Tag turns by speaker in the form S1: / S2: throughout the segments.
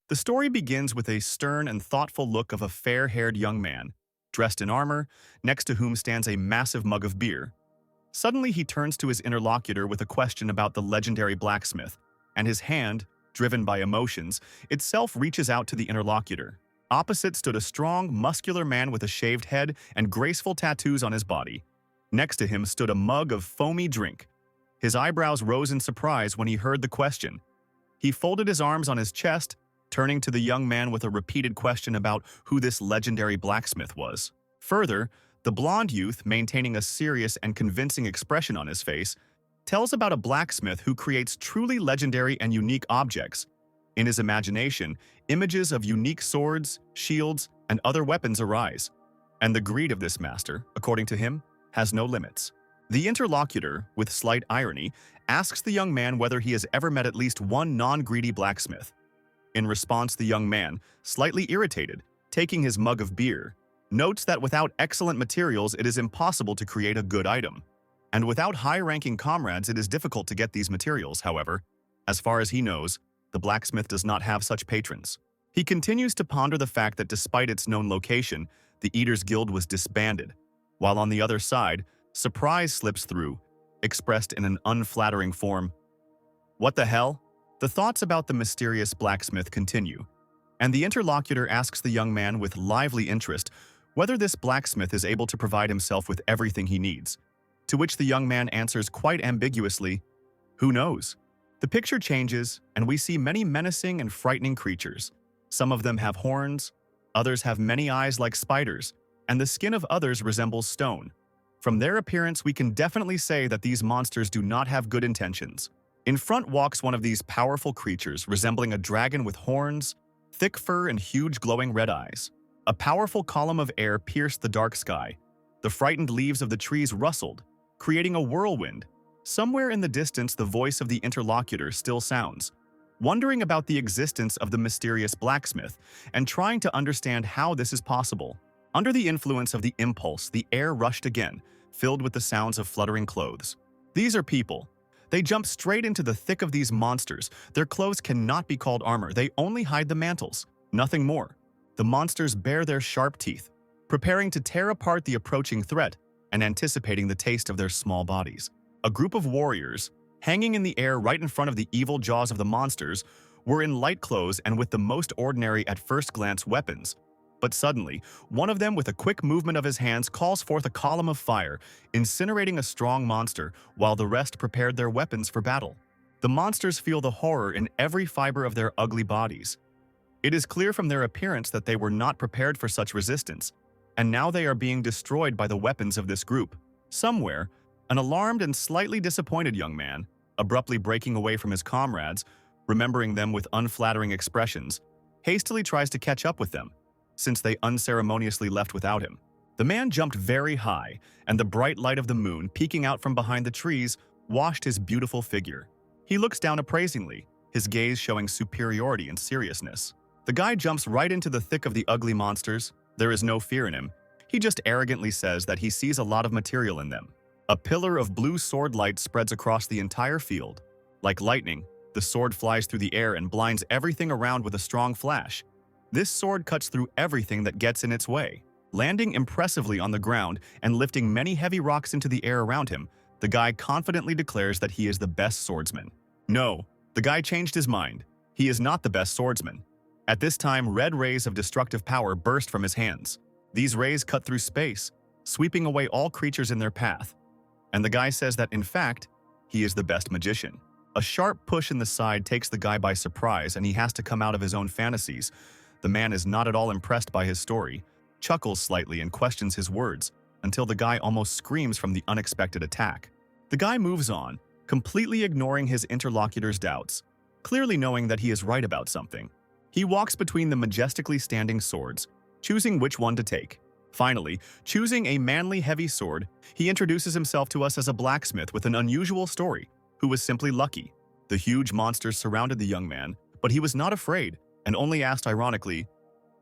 S1: The story begins with a stern and thoughtful look of a fair-haired young man, dressed in armor, next to whom stands a massive mug of beer. Suddenly, he turns to his interlocutor with a question about the legendary blacksmith, and his hand, driven by emotions, itself reaches out to the interlocutor. Opposite stood a strong, muscular man with a shaved head and graceful tattoos on his body. Next to him stood a mug of foamy drink. His eyebrows rose in surprise when he heard the question. He folded his arms on his chest, turning to the young man with a repeated question about who this legendary blacksmith was. Further, the blonde youth, maintaining a serious and convincing expression on his face, tells about a blacksmith who creates truly legendary and unique objects. In his imagination, images of unique swords, shields, and other weapons arise. And the greed of this master, according to him, has no limits. The interlocutor, with slight irony, asks the young man whether he has ever met at least one non-greedy blacksmith. In response, the young man, slightly irritated, taking his mug of beer, notes that without excellent materials it is impossible to create a good item. And without high-ranking comrades it is difficult to get these materials, however. As far as he knows, the blacksmith does not have such patrons. He continues to ponder the fact that despite its known location, the Eaters Guild was disbanded, while on the other side, surprise slips through, expressed in an unflattering form. What the hell? The thoughts about the mysterious blacksmith continue, and the interlocutor asks the young man with lively interest whether this blacksmith is able to provide himself with everything he needs, to which the young man answers quite ambiguously, "Who knows?" The picture changes, and we see many menacing and frightening creatures. Some of them have horns, others have many eyes like spiders, and the skin of others resembles stone. From their appearance, we can definitely say that these monsters do not have good intentions. In front walks one of these powerful creatures, resembling a dragon with horns, thick fur, and huge glowing red eyes. A powerful column of air pierced the dark sky. The frightened leaves of the trees rustled, creating a whirlwind. Somewhere in the distance, the voice of the interlocutor still sounds, wondering about the existence of the mysterious blacksmith and trying to understand how this is possible. Under the influence of the impulse, the air rushed again, filled with the sounds of fluttering clothes. These are people. They jump straight into the thick of these monsters. Their clothes cannot be called armor. They only hide the mantles, nothing more. The monsters bare their sharp teeth, preparing to tear apart the approaching threat and anticipating the taste of their small bodies. A group of warriors, hanging in the air right in front of the evil jaws of the monsters, were in light clothes and with the most ordinary at first glance weapons. But suddenly, one of them with a quick movement of his hands calls forth a column of fire, incinerating a strong monster, while the rest prepared their weapons for battle. The monsters feel the horror in every fiber of their ugly bodies. It is clear from their appearance that they were not prepared for such resistance, and now they are being destroyed by the weapons of this group. Somewhere, an alarmed and slightly disappointed young man, abruptly breaking away from his comrades, remembering them with unflattering expressions, hastily tries to catch up with them, since they unceremoniously left without him. The man jumped very high, and the bright light of the moon, peeking out from behind the trees, washed his beautiful figure. He looks down appraisingly, his gaze showing superiority and seriousness. The guy jumps right into the thick of the ugly monsters. There is no fear in him. He just arrogantly says that he sees a lot of material in them. A pillar of blue sword light spreads across the entire field. Like lightning, the sword flies through the air and blinds everything around with a strong flash. This sword cuts through everything that gets in its way. Landing impressively on the ground and lifting many heavy rocks into the air around him, the guy confidently declares that he is the best swordsman. No, the guy changed his mind. He is not the best swordsman. At this time, red rays of destructive power burst from his hands. These rays cut through space, sweeping away all creatures in their path. And the guy says that, in fact, he is the best magician. A sharp push in the side takes the guy by surprise, and he has to come out of his own fantasies. The man is not at all impressed by his story, chuckles slightly and questions his words, until the guy almost screams from the unexpected attack. The guy moves on, completely ignoring his interlocutor's doubts, clearly knowing that he is right about something. He walks between the majestically standing swords, choosing which one to take. Finally, choosing a manly heavy sword, he introduces himself to us as a blacksmith with an unusual story, who was simply lucky. The huge monsters surrounded the young man, but he was not afraid, and only asked ironically,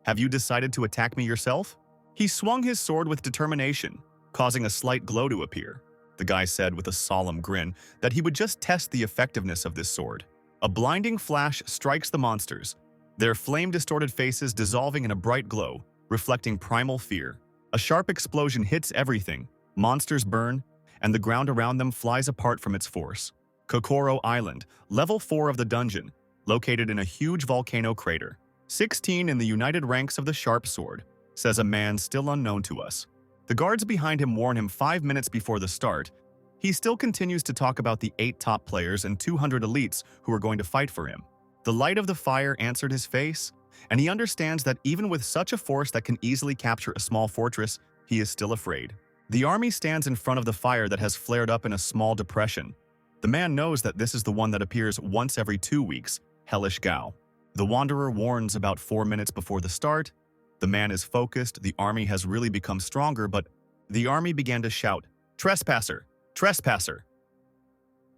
S1: "Have you decided to attack me yourself?" He swung his sword with determination, causing a slight glow to appear. The guy said with a solemn grin that he would just test the effectiveness of this sword. A blinding flash strikes the monsters, their flame-distorted faces dissolving in a bright glow, reflecting primal fear. A sharp explosion hits everything, monsters burn, and the ground around them flies apart from its force. Kokoro Island, level 4 of the dungeon, located in a huge volcano crater. 16 in the united ranks of the Sharp Sword, says a man still unknown to us. The guards behind him warn him 5 minutes before the start. He still continues to talk about the 8 top players and 200 elites who are going to fight for him. The light of the fire answered his face, and he understands that even with such a force that can easily capture a small fortress, he is still afraid. The army stands in front of the fire that has flared up in a small depression. The man knows that this is the one that appears once every 2 weeks, Hell Gao. The Wanderer warns about 4 minutes before the start. The man is focused, the army has really become stronger, but the army began to shout, "Trespasser! Trespasser!"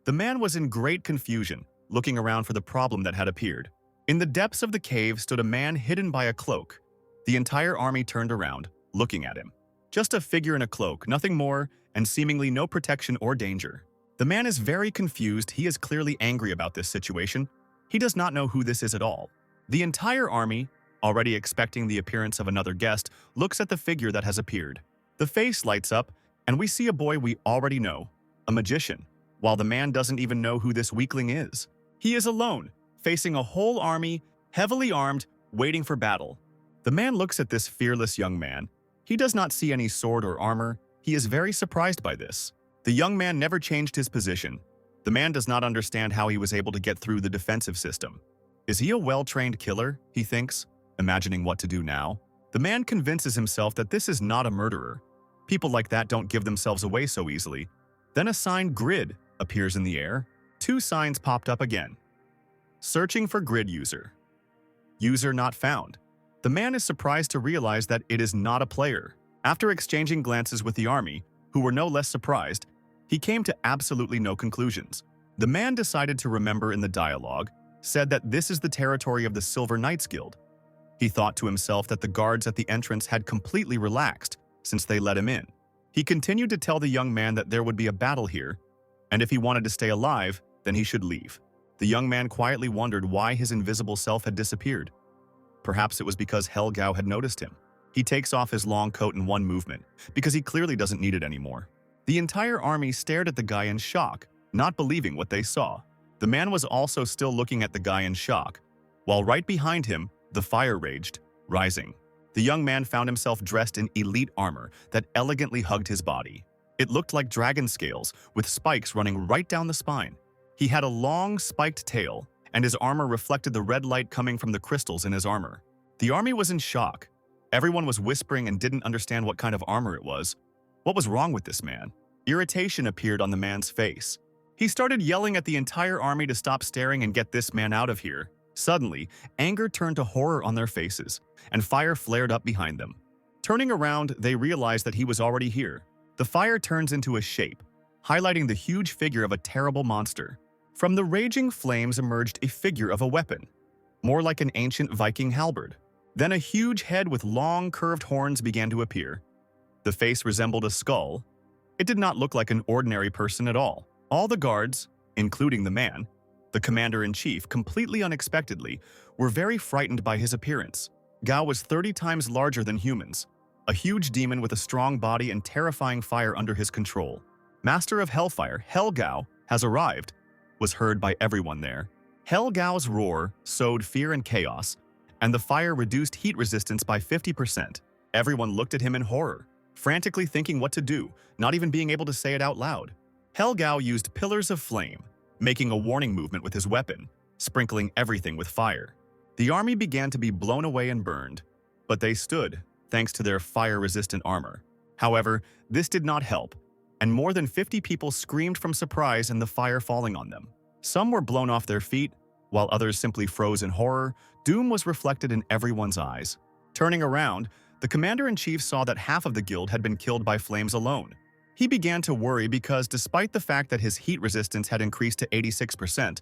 S1: The man was in great confusion, looking around for the problem that had appeared. In the depths of the cave stood a man hidden by a cloak. The entire army turned around, looking at him. Just a figure in a cloak, nothing more, and seemingly no protection or danger. The man is very confused, he is clearly angry about this situation. He does not know who this is at all. The entire army, already expecting the appearance of another guest, looks at the figure that has appeared. The face lights up, and we see a boy we already know, a magician, while the man doesn't even know who this weakling is. He is alone, facing a whole army, heavily armed, waiting for battle. The man looks at this fearless young man. He does not see any sword or armor. He is very surprised by this. The young man never changed his position. The man does not understand how he was able to get through the defensive system. Is he a well-trained killer, he thinks, imagining what to do now? The man convinces himself that this is not a murderer. People like that don't give themselves away so easily. Then a sign grid appears in the air. 2 signs popped up again. Searching for grid user. User not found. The man is surprised to realize that it is not a player. After exchanging glances with the army, who were no less surprised, he came to absolutely no conclusions. The man decided to remember in the dialogue, said that this is the territory of the Silver Knights Guild. He thought to himself that the guards at the entrance had completely relaxed since they let him in. He continued to tell the young man that there would be a battle here, and if he wanted to stay alive, then he should leave. The young man quietly wondered why his invisible self had disappeared. Perhaps it was because Hell Gao had noticed him. He takes off his long coat in one movement, because he clearly doesn't need it anymore. The entire army stared at the guy in shock, not believing what they saw. The man was also still looking at the guy in shock, while right behind him, the fire raged, rising. The young man found himself dressed in elite armor that elegantly hugged his body. It looked like dragon scales, with spikes running right down the spine. He had a long, spiked tail, and his armor reflected the red light coming from the crystals in his armor. The army was in shock. Everyone was whispering and didn't understand what kind of armor it was. What was wrong with this man? Irritation appeared on the man's face. He started yelling at the entire army to stop staring and get this man out of here. Suddenly, anger turned to horror on their faces, and fire flared up behind them. Turning around, they realized that he was already here. The fire turns into a shape, highlighting the huge figure of a terrible monster. From the raging flames emerged a figure of a weapon, more like an ancient Viking halberd. Then a huge head with long, curved horns began to appear. The face resembled a skull. It did not look like an ordinary person at all. All the guards, including the man, the commander-in-chief, completely unexpectedly, were very frightened by his appearance. Gao was 30 times larger than humans, a huge demon with a strong body and terrifying fire under his control. Master of Hellfire, Hell Gao, has arrived, was heard by everyone there. Hell Gao's roar sowed fear and chaos, and the fire reduced heat resistance by 50%. Everyone looked at him in horror, frantically thinking what to do, not even being able to say it out loud. Hell Gao used pillars of flame, making a warning movement with his weapon, sprinkling everything with fire. The army began to be blown away and burned, but they stood, thanks to their fire-resistant armor. However, this did not help, and more than 50 people screamed from surprise and the fire falling on them. Some were blown off their feet, while others simply froze in horror. Doom was reflected in everyone's eyes. Turning around, the commander-in-chief saw that half of the guild had been killed by flames alone. He began to worry because despite the fact that his heat resistance had increased to 86%,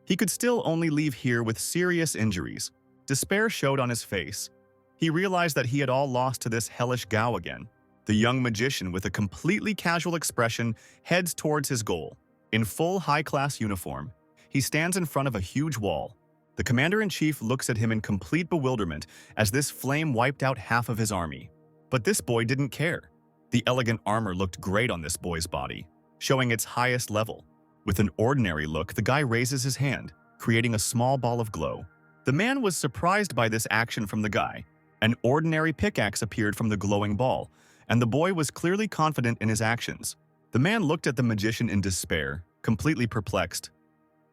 S1: he could still only leave here with serious injuries. Despair showed on his face. He realized that he had all lost to this hellish Gao again. The young magician, with a completely casual expression, heads towards his goal. In full high-class uniform, he stands in front of a huge wall. The commander-in-chief looks at him in complete bewilderment as this flame wiped out half of his army. But this boy didn't care. The elegant armor looked great on this boy's body, showing its highest level. With an ordinary look, the guy raises his hand, creating a small ball of glow. The man was surprised by this action from the guy. An ordinary pickaxe appeared from the glowing ball, and the boy was clearly confident in his actions. The man looked at the magician in despair, completely perplexed.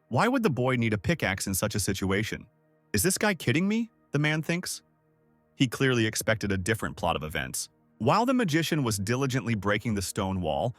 S1: Why would the boy need a pickaxe in such a situation? Is this guy kidding me? The man thinks. He clearly expected a different plot of events. While the magician was diligently breaking the stone wall,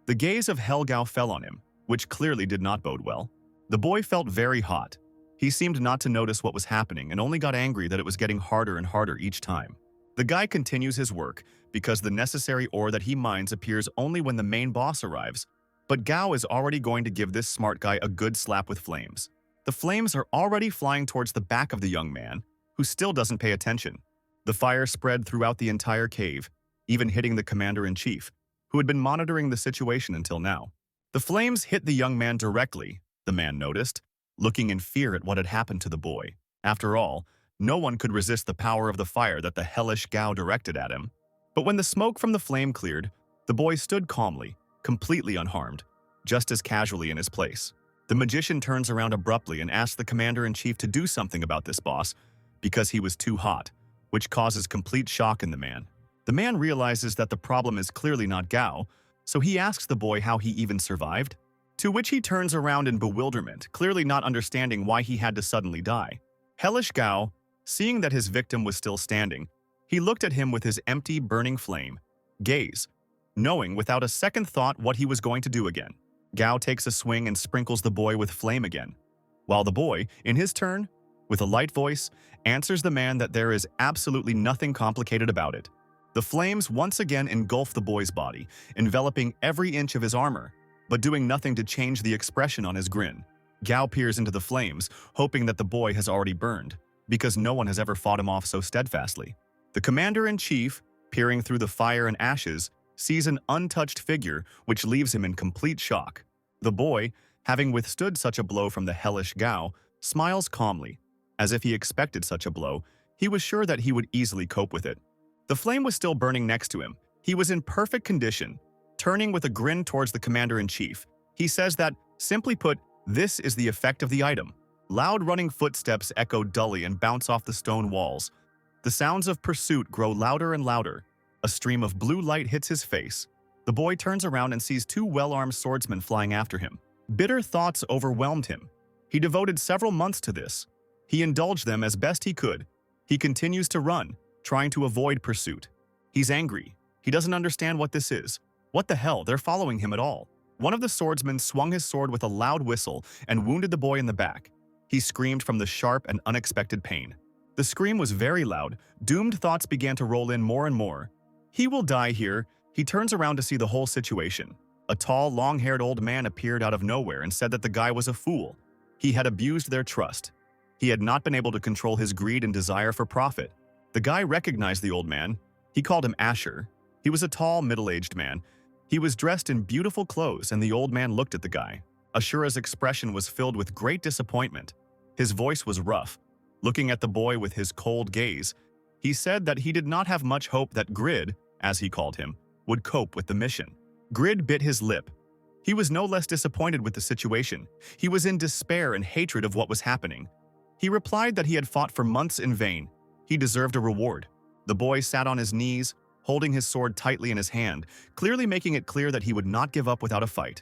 S1: the gaze of Hell Gao fell on him, which clearly did not bode well. The boy felt very hot. He seemed not to notice what was happening and only got angry that it was getting harder and harder each time. The guy continues his work because the necessary ore that he mines appears only when the main boss arrives, but Gao is already going to give this smart guy a good slap with flames. The flames are already flying towards the back of the young man, who still doesn't pay attention. The fire spread throughout the entire cave, even hitting the commander-in-chief, who had been monitoring the situation until now. The flames hit the young man directly, the man noticed, looking in fear at what had happened to the boy. After all, no one could resist the power of the fire that the hellish Gao directed at him. But when the smoke from the flame cleared, the boy stood calmly, completely unharmed, just as casually in his place. The magician turns around abruptly and asks the commander-in-chief to do something about this boss because he was too hot, which causes complete shock in the man. The man realizes that the problem is clearly not Gao, so he asks the boy how he even survived, to which he turns around in bewilderment, clearly not understanding why he had to suddenly die. Hellish Gao, seeing that his victim was still standing, he looked at him with his empty, burning flame gaze, knowing without a second thought what he was going to do again. Gao takes a swing and sprinkles the boy with flame again, while the boy, in his turn, with a light voice, answers the man that there is absolutely nothing complicated about it. The flames once again engulf the boy's body, enveloping every inch of his armor, but doing nothing to change the expression on his grin. Gao peers into the flames, hoping that the boy has already burned, because no one has ever fought him off so steadfastly. The commander-in-chief, peering through the fire and ashes, sees an untouched figure which leaves him in complete shock. The boy, having withstood such a blow from the hellish Gao, smiles calmly. As if he expected such a blow, he was sure that he would easily cope with it. The flame was still burning next to him. He was in perfect condition. Turning with a grin towards the commander-in-chief, he says that, simply put, this is the effect of the item. Loud running footsteps echo dully and bounce off the stone walls. The sounds of pursuit grow louder and louder. A stream of blue light hits his face. The boy turns around and sees two well-armed swordsmen flying after him. Bitter thoughts overwhelmed him. He devoted several months to this. He indulged them as best he could. He continues to run, trying to avoid pursuit. He's angry. He doesn't understand what this is. What the hell, they're following him at all. One of the swordsmen swung his sword with a loud whistle and wounded the boy in the back. He screamed from the sharp and unexpected pain. The scream was very loud. Doomed thoughts began to roll in more and more. He will die here. He turns around to see the whole situation. A tall, long-haired old man appeared out of nowhere and said that the guy was a fool. He had abused their trust. He had not been able to control his greed and desire for profit. The guy recognized the old man. He called him Asher. He was a tall, middle-aged man. He was dressed in beautiful clothes, and the old man looked at the guy. Asura's expression was filled with great disappointment. His voice was rough. Looking at the boy with his cold gaze, he said that he did not have much hope that Grid, as he called him, would cope with the mission. Grid bit his lip. He was no less disappointed with the situation. He was in despair and hatred of what was happening. He replied that he had fought for months in vain. He deserved a reward. The boy sat on his knees, holding his sword tightly in his hand, clearly making it clear that he would not give up without a fight.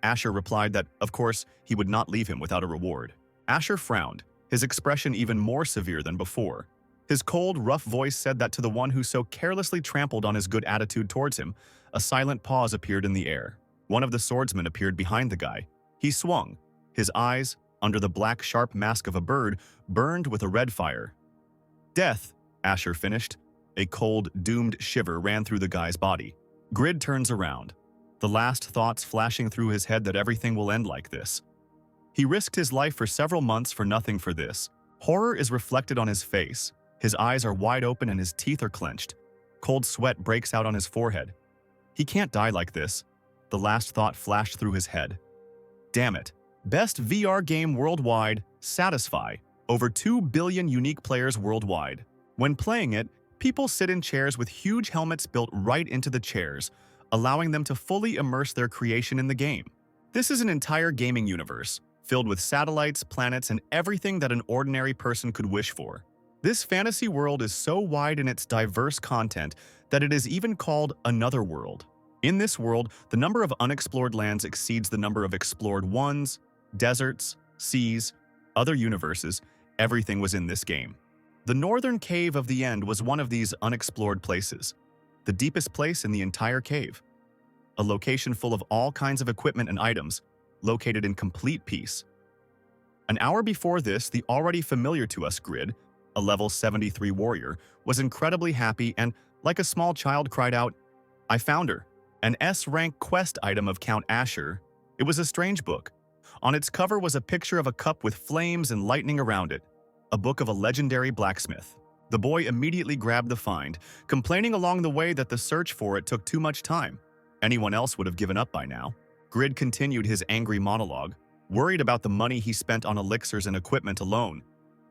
S1: Asher replied that, of course, he would not leave him without a reward. Asher frowned, his expression even more severe than before. His cold, rough voice said that to the one who so carelessly trampled on his good attitude towards him, a silent pause appeared in the air. One of the swordsmen appeared behind the guy. He swung. His eyes, under the black, sharp mask of a bird, burned with a red fire. Death, Asher finished. A cold, doomed shiver ran through the guy's body. Grid turns around, the last thoughts flashing through his head that everything will end like this. He risked his life for several months for nothing for this. Horror is reflected on his face. His eyes are wide open and his teeth are clenched. Cold sweat breaks out on his forehead. He can't die like this. The last thought flashed through his head. Damn it. Best VR game worldwide, Satisfy. over 2 billion unique players worldwide. When playing it, people sit in chairs with huge helmets built right into the chairs, allowing them to fully immerse their creation in the game. This is an entire gaming universe, filled with satellites, planets, and everything that an ordinary person could wish for. This fantasy world is so wide in its diverse content that it is even called another world. In this world, the number of unexplored lands exceeds the number of explored ones, deserts, seas, other universes. Everything was in this game. The northern cave of the end was one of these unexplored places, the deepest place in the entire cave. A location full of all kinds of equipment and items, located in complete peace. An hour before this, the already familiar to us Grid, a level 73 warrior, was incredibly happy and, like a small child, cried out, "I found her! An S-rank quest item of Count Asher." It was a strange book. On its cover was a picture of a cup with flames and lightning around it, a book of a legendary blacksmith. The boy immediately grabbed the find, complaining along the way that the search for it took too much time. Anyone else would have given up by now. Grid continued his angry monologue, worried about the money he spent on elixirs and equipment alone,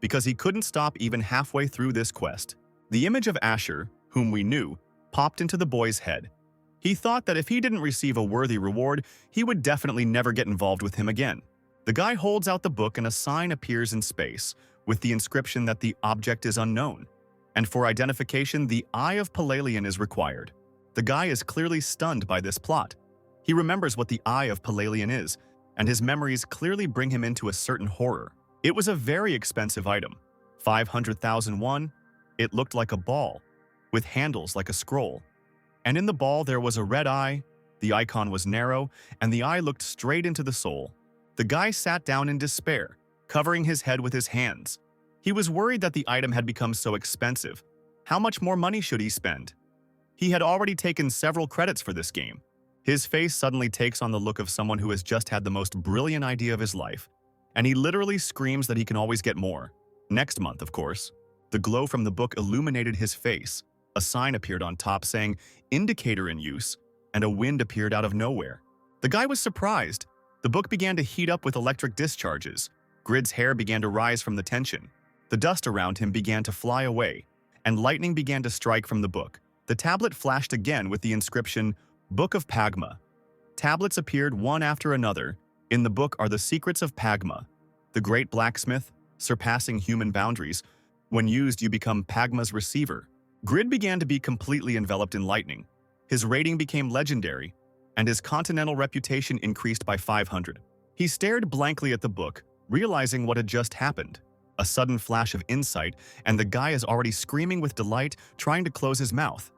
S1: because he couldn't stop even halfway through this quest. The image of Asher, whom we knew, popped into the boy's head. He thought that if he didn't receive a worthy reward, he would definitely never get involved with him again. The guy holds out the book and a sign appears in space, with the inscription that the object is unknown. And for identification, the Eye of Palladian is required. The guy is clearly stunned by this plot. He remembers what the Eye of Palladian is, and his memories clearly bring him into a certain horror. It was a very expensive item, 500,000 won. It looked like a ball, with handles like a scroll. And in the ball there was a red eye, the icon was narrow, and the eye looked straight into the soul. The guy sat down in despair, covering his head with his hands. He was worried that the item had become so expensive. How much more money should he spend? He had already taken several credits for this game. His face suddenly takes on the look of someone who has just had the most brilliant idea of his life, and he literally screams that he can always get more. Next month, of course. The glow from the book illuminated his face. A sign appeared on top saying, "Indicator in use," and a wind appeared out of nowhere. The guy was surprised. The book began to heat up with electric discharges. Grid's hair began to rise from the tension. The dust around him began to fly away, and lightning began to strike from the book. The tablet flashed again with the inscription, "Book of Pagma." Tablets appeared one after another. In the book are the secrets of Pagma, the great blacksmith, surpassing human boundaries. When used, you become Pagma's receiver. Grid began to be completely enveloped in lightning. His rating became legendary, and his continental reputation increased by 500. He stared blankly at the book, realizing what had just happened. A sudden flash of insight, and the guy is already screaming with delight, trying to close his mouth.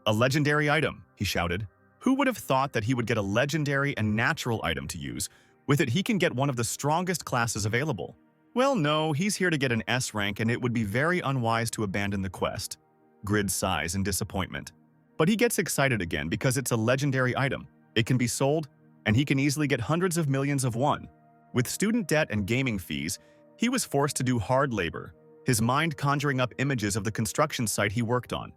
S1: "A legendary item," he shouted. Who would have thought that he would get a legendary and natural item to use? With it, he can get one of the strongest classes available. Well, no, he's here to get an S rank, and it would be very unwise to abandon the quest. Grid sighs in disappointment. But he gets excited again because it's a legendary item. It can be sold, and he can easily get hundreds of millions of won. With student debt and gaming fees, he was forced to do hard labor, his mind conjuring up images of the construction site he worked on,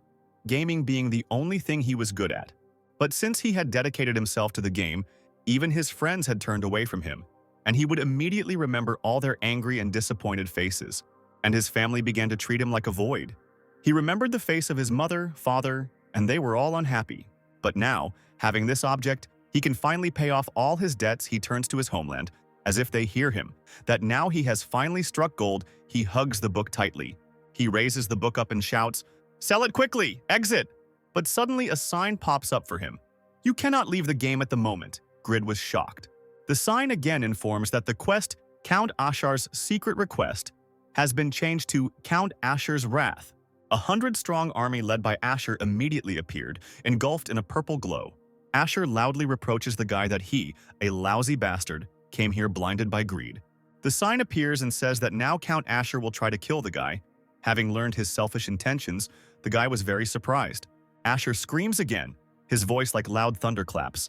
S1: gaming being the only thing he was good at. But since he had dedicated himself to the game, even his friends had turned away from him, and he would immediately remember all their angry and disappointed faces, and his family began to treat him like a void. He remembered the face of his mother, father, and they were all unhappy. But now, having this object, he can finally pay off all his debts. He turns to his homeland, as if they hear him, that now he has finally struck gold. He hugs the book tightly. He raises the book up and shouts, "Sell it quickly! Exit!" But suddenly a sign pops up for him. "You cannot leave the game at the moment." Grid was shocked. The sign again informs that the quest, Count Asher's Secret Request, has been changed to Count Asher's Wrath. 100-strong army led by Asher immediately appeared, engulfed in a purple glow. Asher loudly reproaches the guy that he, a lousy bastard, came here blinded by greed. The sign appears and says that now Count Asher will try to kill the guy. Having learned his selfish intentions, the guy was very surprised. Asher screams again, his voice like loud thunderclaps.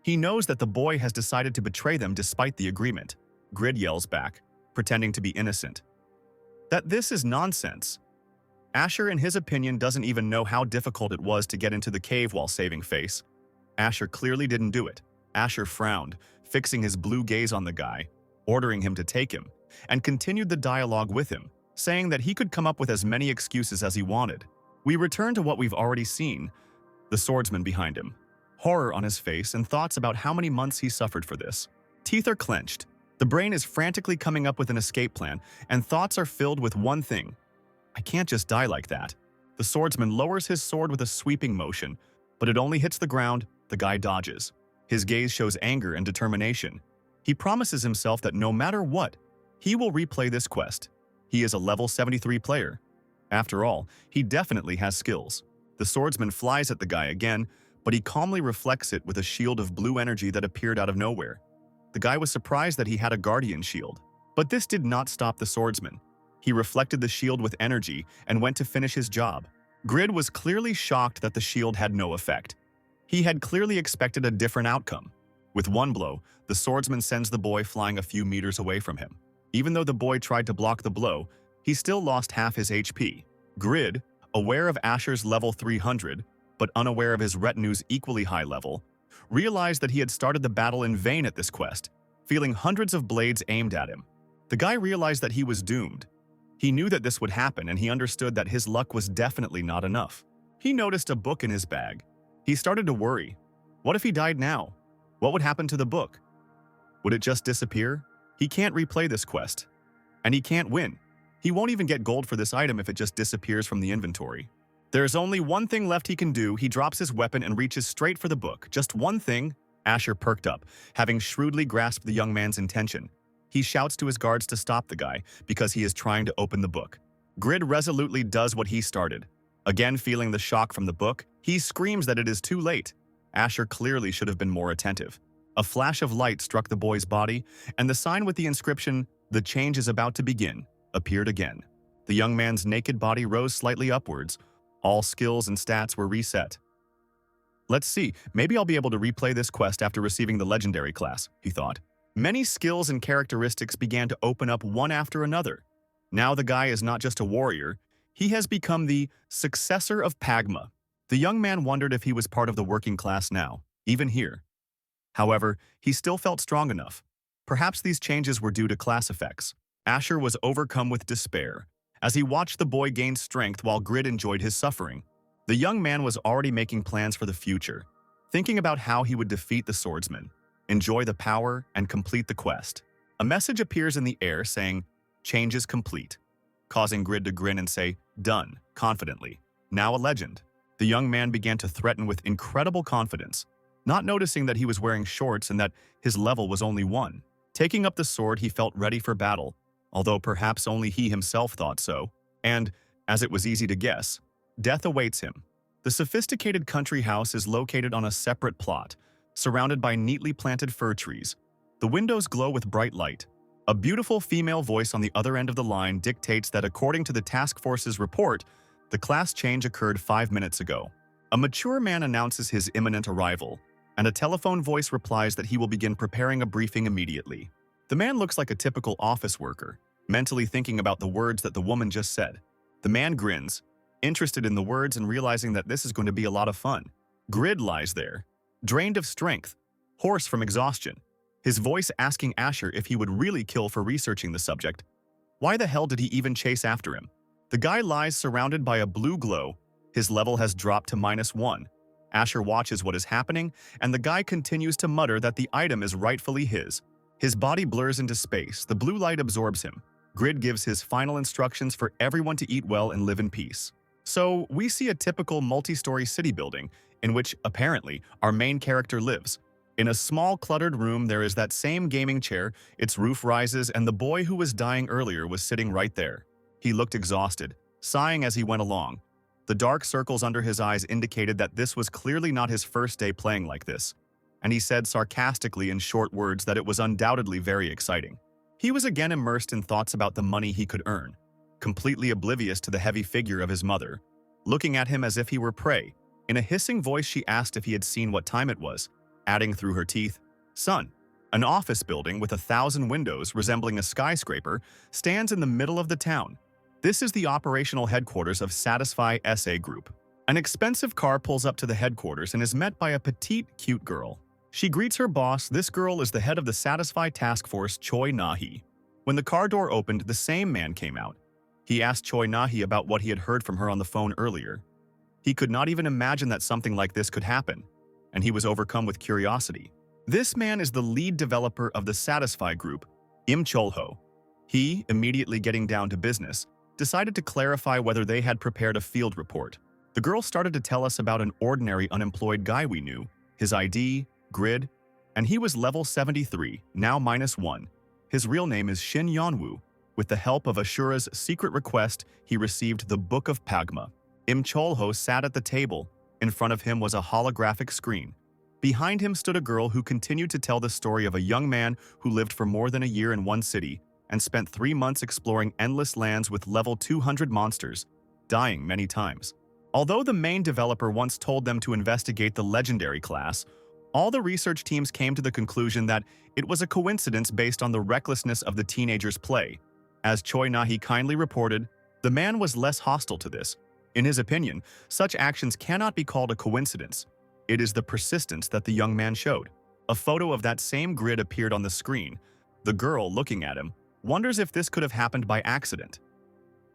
S1: He knows that the boy has decided to betray them despite the agreement. Grid yells back, pretending to be innocent, that this is nonsense. Asher, in his opinion, doesn't even know how difficult it was to get into the cave while saving face. Asher clearly didn't do it. Asher frowned, fixing his blue gaze on the guy, ordering him to take him. and continued the dialogue with him, saying that he could come up with as many excuses as he wanted. We return to what we've already seen, the swordsman behind him. Horror on his face and thoughts about how many months he suffered for this. Teeth are clenched. The brain is frantically coming up with an escape plan, and thoughts are filled with one thing. I can't just die like that. The swordsman lowers his sword with a sweeping motion, but it only hits the ground. The guy dodges. His gaze shows anger and determination. He promises himself that no matter what, he will replay this quest. He is a level 73 player. After all, he definitely has skills. The swordsman flies at the guy again, but he calmly reflects it with a shield of blue energy that appeared out of nowhere. The guy was surprised that he had a guardian shield. But this did not stop the swordsman. He reflected the shield with energy and went to finish his job. Grid was clearly shocked that the shield had no effect. He had clearly expected a different outcome. With one blow, the swordsman sends the boy flying a few meters away from him. Even though the boy tried to block the blow, he still lost half his HP. Grid, aware of Asher's level 300, but unaware of his retinue's equally high level, realized that he had started the battle in vain at this quest, feeling hundreds of blades aimed at him. The guy realized that he was doomed. He knew that this would happen, and he understood that his luck was definitely not enough. He noticed a book in his bag. He started to worry. What if he died now? What would happen to the book? Would it just disappear? He can't replay this quest. And he can't win. He won't even get gold for this item if it just disappears from the inventory. There's only one thing left he can do. He drops his weapon and reaches straight for the book. Just one thing. Asher perked up, having shrewdly grasped the young man's intention. He shouts to his guards to stop the guy because he is trying to open the book. Grid resolutely does what he started. Again, feeling the shock from the book, he screams that it is too late. Asher clearly should have been more attentive. A flash of light struck the boy's body, and the sign with the inscription, "The change is about to begin," appeared again. The young man's naked body rose slightly upwards. All skills and stats were reset. Let's see, maybe I'll be able to replay this quest after receiving the legendary class, he thought. Many skills and characteristics began to open up one after another. Now the guy is not just a warrior, he has become the successor of Pagma. The young man wondered if he was part of the working class now, even here. However, he still felt strong enough. Perhaps these changes were due to class effects. Asher was overcome with despair as he watched the boy gain strength while Grid enjoyed his suffering. The young man was already making plans for the future, thinking about how he would defeat the swordsman, enjoy the power, and complete the quest. A message appears in the air saying, "Change is complete," causing Grid to grin and say, "Done," confidently. Now a legend. The young man began to threaten with incredible confidence, not noticing that he was wearing shorts and that his level was only 1. Taking up the sword, he felt ready for battle, although perhaps only he himself thought so. And, as it was easy to guess, death awaits him. The sophisticated country house is located on a separate plot, surrounded by neatly planted fir trees. The windows glow with bright light. A beautiful female voice on the other end of the line dictates that according to the task force's report, the class change occurred 5 minutes ago. A mature man announces his imminent arrival, and a telephone voice replies that he will begin preparing a briefing immediately. The man looks like a typical office worker, mentally thinking about the words that the woman just said. The man grins, interested in the words and realizing that this is going to be a lot of fun. Grid lies there, drained of strength, hoarse from exhaustion, his voice asking Asher if he would really kill for researching the subject. Why the hell did he even chase after him? The guy lies surrounded by a blue glow. His level has dropped to -1. Asher watches what is happening, and the guy continues to mutter that the item is rightfully his. His body blurs into space, the blue light absorbs him. Grid gives his final instructions for everyone to eat well and live in peace. So, we see a typical multi-story city building, in which, apparently, our main character lives. In a small, cluttered room, there is that same gaming chair, its roof rises, and the boy who was dying earlier was sitting right there. He looked exhausted, sighing as he went along. The dark circles under his eyes indicated that this was clearly not his first day playing like this, and he said sarcastically in short words that it was undoubtedly very exciting. He was again immersed in thoughts about the money he could earn, completely oblivious to the heavy figure of his mother, looking at him as if he were prey. In a hissing voice, she asked if he had seen what time it was, adding through her teeth, "Son." An office building with 1,000 windows resembling a skyscraper stands in the middle of the town. This is the operational headquarters of Satisfy SA Group. An expensive car pulls up to the headquarters and is met by a petite, cute girl. She greets her boss. This girl is the head of the Satisfy Task Force, Choi Nahi. When the car door opened, the same man came out. He asked Choi Nahi about what he had heard from her on the phone earlier. He could not even imagine that something like this could happen, and he was overcome with curiosity. This man is the lead developer of the Satisfy group, Im Cholho. He, immediately getting down to business, decided to clarify whether they had prepared a field report. The girl started to tell us about an ordinary unemployed guy we knew, his ID, grid, and he was level 73, now -1. His real name is Shin Yeonwoo. With the help of Asura's secret request, he received the Book of Pagma. Im Cholho sat at the table. In front of him was a holographic screen. Behind him stood a girl who continued to tell the story of a young man who lived for more than a year in one city and spent 3 months exploring endless lands with level 200 monsters, dying many times. Although the main developer once told them to investigate the legendary class, all the research teams came to the conclusion that it was a coincidence based on the recklessness of the teenagers' play. As Choi Nahi kindly reported, the man was less hostile to this. In his opinion, such actions cannot be called a coincidence. It is the persistence that the young man showed. A photo of that same grid appeared on the screen. The girl, looking at him, wonders if this could have happened by accident.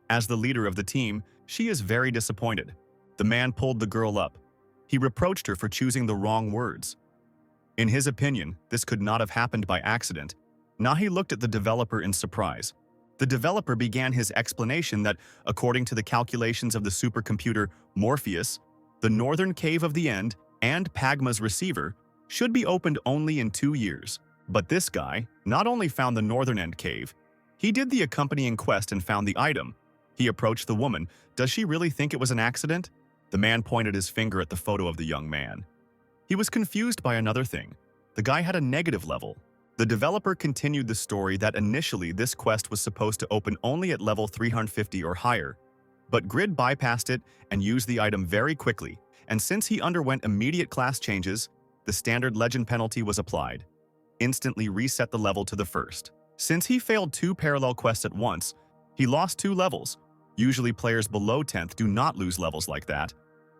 S1: As the leader of the team, she is very disappointed. The man pulled the girl up. He reproached her for choosing the wrong words. In his opinion, this could not have happened by accident. Nahi looked at the developer in surprise. The developer began his explanation that, according to the calculations of the supercomputer Morpheus, the northern cave of the end and Pagma's receiver should be opened only in 2 years. But this guy not only found the northern end cave, he did the accompanying quest and found the item. He approached the woman. Does she really think it was an accident? The man pointed his finger at the photo of the young man. He was confused by another thing. The guy had a negative level. The developer continued the story that initially this quest was supposed to open only at level 350 or higher, but Grid bypassed it and used the item very quickly, and since he underwent immediate class changes, the standard legend penalty was applied. Instantly reset the level to the first. Since he failed 2 parallel quests at once, he lost 2 levels. Usually players below 10th do not lose levels like that,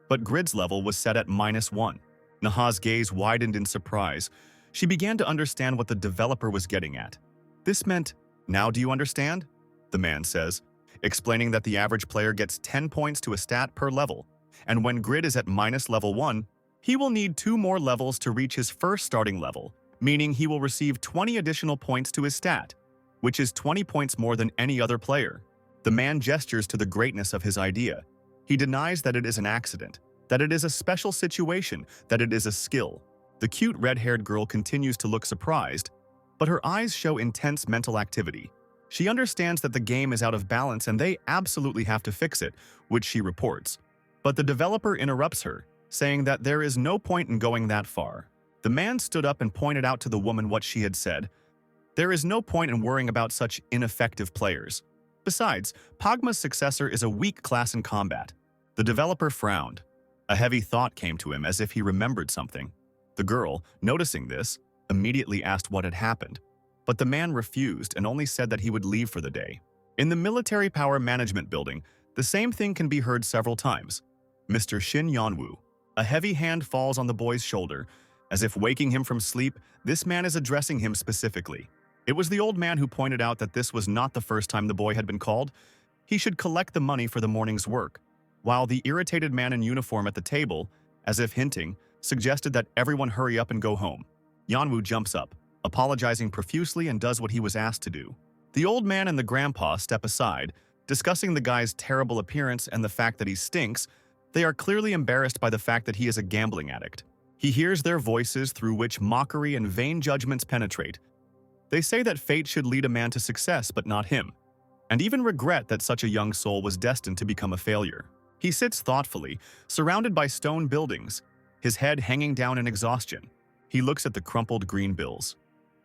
S1: but Grid's level was set at -1. Naha's gaze widened in surprise. She began to understand what the developer was getting at. This meant, "Now do you understand?" the man says, explaining that the average player gets 10 points to a stat per level, and when Grid is at -level 1, he will need 2 more levels to reach his first starting level, meaning he will receive 20 additional points to his stat, which is 20 points more than any other player. The man gestures to the greatness of his idea. He denies that it is an accident, that it is a special situation, that it is a skill. The cute red-haired girl continues to look surprised, but her eyes show intense mental activity. She understands that the game is out of balance and they absolutely have to fix it, which she reports. But the developer interrupts her, saying that there is no point in going that far. The man stood up and pointed out to the woman what she had said. There is no point in worrying about such ineffective players. Besides, Pagma's successor is a weak class in combat. The developer frowned. A heavy thought came to him as if he remembered something. The girl, noticing this, immediately asked what had happened, but the man refused and only said that he would leave for the day. In the military power management building, the same thing can be heard several times. Mr. Shin Yeonwoo. A heavy hand falls on the boy's shoulder. As if waking him from sleep, this man is addressing him specifically. It was the old man who pointed out that this was not the first time the boy had been called. He should collect the money for the morning's work, while the irritated man in uniform at the table, as if hinting, suggested that everyone hurry up and go home. Yeonwoo jumps up, apologizing profusely and does what he was asked to do. The old man and the grandpa step aside, discussing the guy's terrible appearance and the fact that he stinks. They are clearly embarrassed by the fact that he is a gambling addict. He hears their voices through which mockery and vain judgments penetrate. They say that fate should lead a man to success but not him, and even regret that such a young soul was destined to become a failure. He sits thoughtfully, surrounded by stone buildings, his head hanging down in exhaustion. He looks at the crumpled green bills.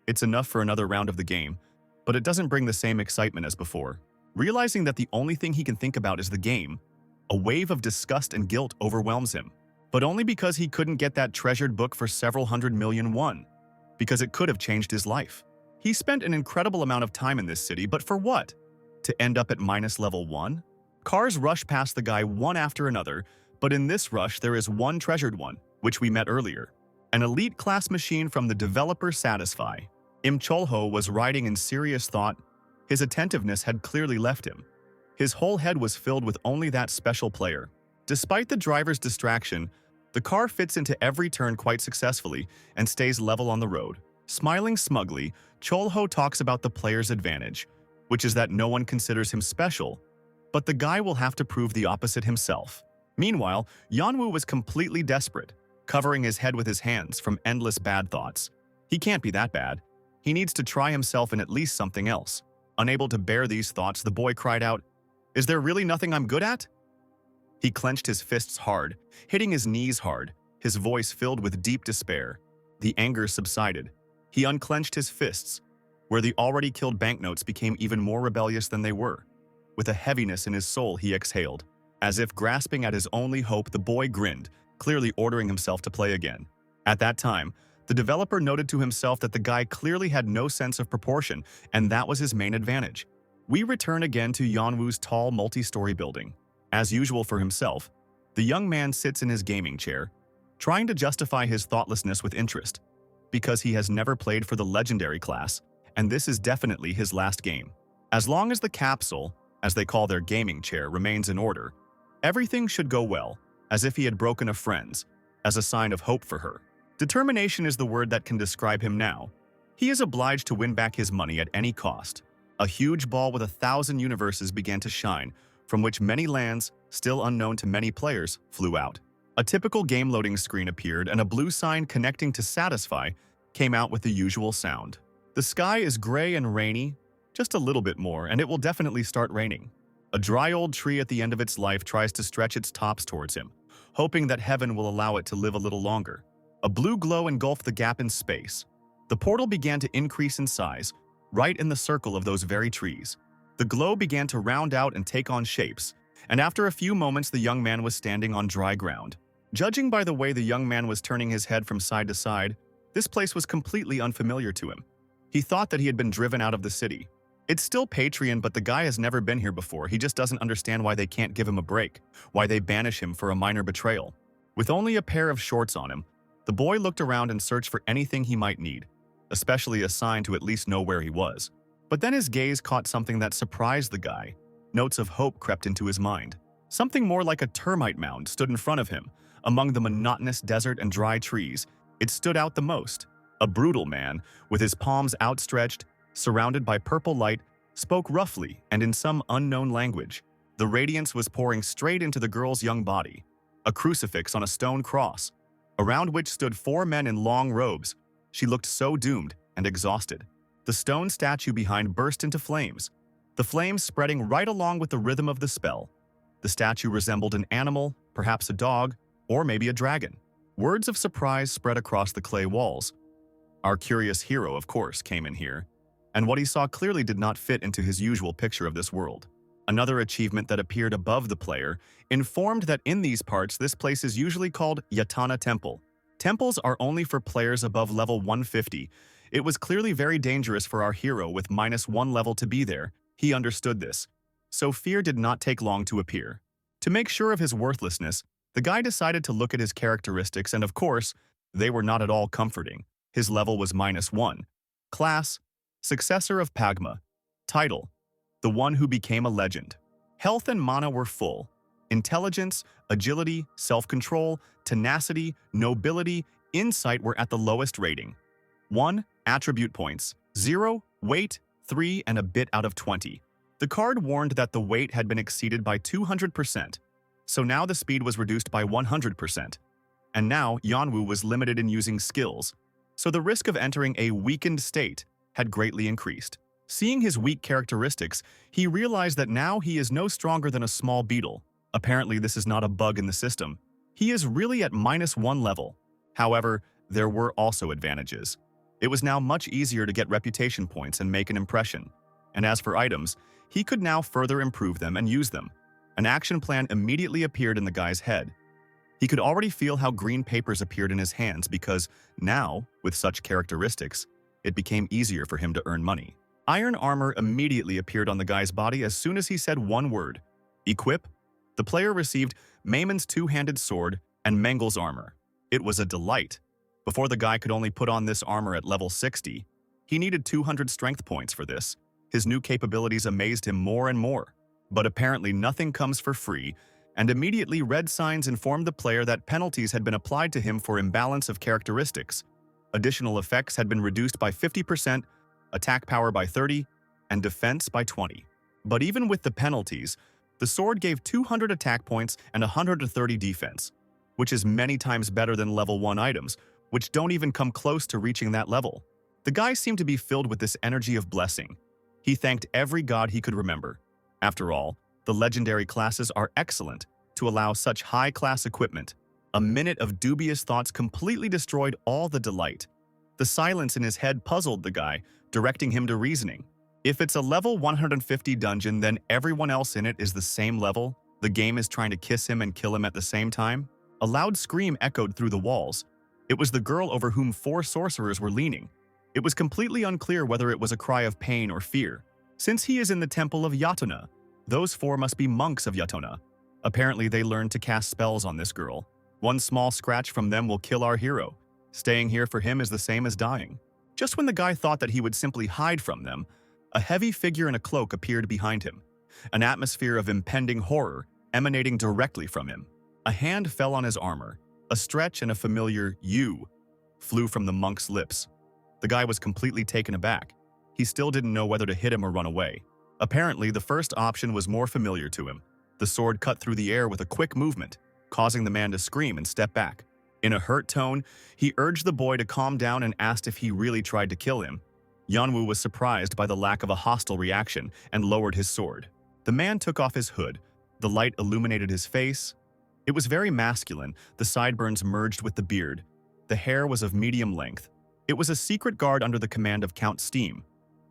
S1: It's enough for another round of the game, but it doesn't bring the same excitement as before. Realizing that the only thing he can think about is the game, a wave of disgust and guilt overwhelms him. But only because he couldn't get that treasured book for several hundred million won, because it could have changed his life. He spent an incredible amount of time in this city, but for what? To end up at -level 1? Cars rush past the guy one after another, but in this rush there is one treasured one, which we met earlier. An elite class machine from the developer Satisfy. Im Cholho was riding in serious thought. His attentiveness had clearly left him. His whole head was filled with only that special player. Despite the driver's distraction, the car fits into every turn quite successfully and stays level on the road. Smiling smugly, Cholho talks about the player's advantage, which is that no one considers him special, but the guy will have to prove the opposite himself. Meanwhile, Yanwu was completely desperate, covering his head with his hands from endless bad thoughts. He can't be that bad. He needs to try himself in at least something else. Unable to bear these thoughts, the boy cried out, "Is there really nothing I'm good at?" He clenched his fists hard, hitting his knees hard, his voice filled with deep despair. The anger subsided. He unclenched his fists, where the already killed banknotes became even more rebellious than they were. With a heaviness in his soul, he exhaled. As if grasping at his only hope, the boy grinned, clearly ordering himself to play again. At that time, the developer noted to himself that the guy clearly had no sense of proportion, and that was his main advantage. We return again to Yanwu's tall multi-story building. As usual for himself, the young man sits in his gaming chair, trying to justify his thoughtlessness with interest, because he has never played for the legendary class, and this is definitely his last game. As long as the capsule, as they call their gaming chair, remains in order, everything should go well, as if he had broken a friend's, as a sign of hope for her. Determination is the word that can describe him now. He is obliged to win back his money at any cost. A huge ball with 1,000 universes began to shine, from which many lands, still unknown to many players, flew out. A typical game loading screen appeared, and a blue sign connecting to Satisfy came out with the usual sound. The sky is gray and rainy, just a little bit more, and it will definitely start raining. A dry old tree at the end of its life tries to stretch its tops towards him, hoping that heaven will allow it to live a little longer. A blue glow engulfed the gap in space. The portal began to increase in size, right in the circle of those very trees. The glow began to round out and take on shapes, and after a few moments the young man was standing on dry ground. Judging by the way the young man was turning his head from side to side, this place was completely unfamiliar to him. He thought that he had been driven out of the city. It's still Patreon, but the guy has never been here before. He just doesn't understand why they can't give him a break, why they banish him for a minor betrayal. With only a pair of shorts on him, the boy looked around and searched for anything he might need, especially a sign to at least know where he was. But then his gaze caught something that surprised the guy. Notes of hope crept into his mind. Something more like a termite mound stood in front of him. Among the monotonous desert and dry trees, it stood out the most. A brutal man, with his palms outstretched, surrounded by purple light, spoke roughly and in some unknown language. The radiance was pouring straight into the girl's young body. A crucifix on a stone cross, around which stood 4 men in long robes. She looked so doomed and exhausted. The stone statue behind burst into flames, the flames spreading right along with the rhythm of the spell. The statue resembled an animal, perhaps a dog, or maybe a dragon. Words of surprise spread across the clay walls. Our curious hero, of course, came in here, and what he saw clearly did not fit into his usual picture of this world. Another achievement that appeared above the player informed that in these parts this place is usually called Yatana Temple. Temples are only for players above level 150. It was clearly very dangerous for our hero with -1 level to be there. He understood this, so fear did not take long to appear. To make sure of his worthlessness, the guy decided to look at his characteristics, and of course, they were not at all comforting. His level was -1. Class, Successor of Pagma. Title, The One Who Became a Legend. Health and mana were full. Intelligence, agility, self-control, tenacity, nobility, insight were at the lowest rating. 1. Attribute points. 0. Weight, 3 and a bit out of 20. The card warned that the weight had been exceeded by 200%, so now the speed was reduced by 100%. And now Yanwu was limited in using skills, so the risk of entering a weakened state had greatly increased. Seeing his weak characteristics, he realized that now he is no stronger than a small beetle. Apparently this is not a bug in the system. He is really at -1 level. However, there were also advantages. It was now much easier to get reputation points and make an impression. And as for items, he could now further improve them and use them. An action plan immediately appeared in the guy's head. He could already feel how green papers appeared in his hands because now, with such characteristics, it became easier for him to earn money. Iron armor immediately appeared on the guy's body as soon as he said one word. Equip. The player received Maymon's two-handed sword and Mengel's armor. It was a delight. Before the guy could only put on this armor at level 60, he needed 200 strength points for this. His new capabilities amazed him more and more. But apparently nothing comes for free, and immediately red signs informed the player that penalties had been applied to him for imbalance of characteristics. Additional effects had been reduced by 50%, attack power by 30, and defense by 20. But even with the penalties, the sword gave 200 attack points and 130 defense, which is many times better than level 1 items, which don't even come close to reaching that level. The guy seemed to be filled with this energy of blessing. He thanked every god he could remember. After all, the legendary classes are excellent to allow such high-class equipment. A minute of dubious thoughts completely destroyed all the delight. The silence in his head puzzled the guy, directing him to reasoning. If it's a level 150 dungeon, then everyone else in it is the same level? The game is trying to kiss him and kill him at the same time? A loud scream echoed through the walls. It was the girl over whom 4 sorcerers were leaning. It was completely unclear whether it was a cry of pain or fear. Since he is in the temple of Yatona, those 4 must be monks of Yatona. Apparently they learned to cast spells on this girl. One small scratch from them will kill our hero. Staying here for him is the same as dying. Just when the guy thought that he would simply hide from them, a heavy figure in a cloak appeared behind him. An atmosphere of impending horror emanating directly from him. A hand fell on his armor. A stretch and a familiar "you" flew from the monk's lips. The guy was completely taken aback. He still didn't know whether to hit him or run away. Apparently, the first option was more familiar to him. The sword cut through the air with a quick movement, causing the man to scream and step back. In a hurt tone, he urged the boy to calm down and asked if he really tried to kill him. Yanwu was surprised by the lack of a hostile reaction and lowered his sword. The man took off his hood. The light illuminated his face. It was very masculine. The sideburns merged with the beard. The hair was of medium length. It was a secret guard under the command of Count Steam.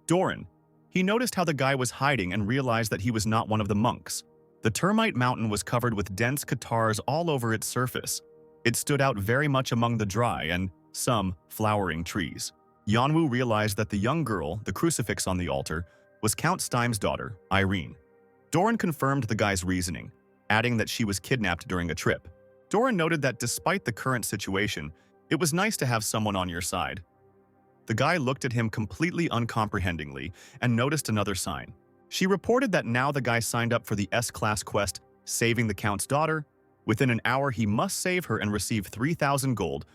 S1: Doran. He noticed how the guy was hiding and realized that he was not one of the monks. The termite mountain was covered with dense catarrhs all over its surface. It stood out very much among the dry and some flowering trees. Yanwu realized that the young girl, the crucifix on the altar, was Count Steim's daughter, Irene. Doran confirmed the guy's reasoning, adding that she was kidnapped during a trip. Doran noted that despite the current situation, it was nice to have someone on your side. The guy looked at him completely uncomprehendingly and noticed another sign. She reported that now the guy signed up for the S-Class quest, saving the Count's daughter. Within an hour, he must save her and receive 3,000 gold.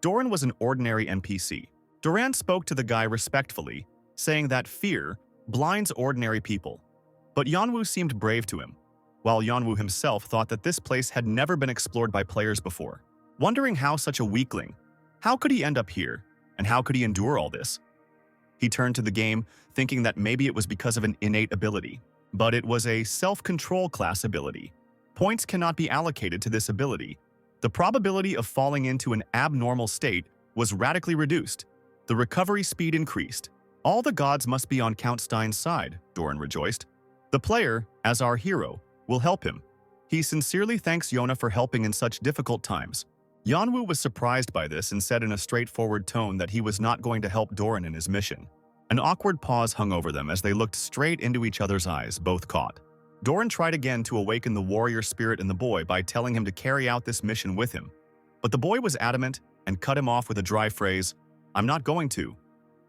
S1: Doran was an ordinary NPC. Doran spoke to the guy respectfully, saying that fear blinds ordinary people. But Yanwu seemed brave to him, while Yanwu himself thought that this place had never been explored by players before. Wondering how such a weakling, how could he end up here, and how could he endure all this? He turned to the game, thinking that maybe it was because of an innate ability. But it was a self-control class ability. Points cannot be allocated to this ability. The probability of falling into an abnormal state was radically reduced. The recovery speed increased. All the gods must be on Count Stein's side, Doran rejoiced. The player, as our hero, will help him. He sincerely thanks Yona for helping in such difficult times. Yanwu was surprised by this and said in a straightforward tone that he was not going to help Doran in his mission. An awkward pause hung over them as they looked straight into each other's eyes, both caught. Doran tried again to awaken the warrior spirit in the boy by telling him to carry out this mission with him. But the boy was adamant and cut him off with a dry phrase, "I'm not going to,"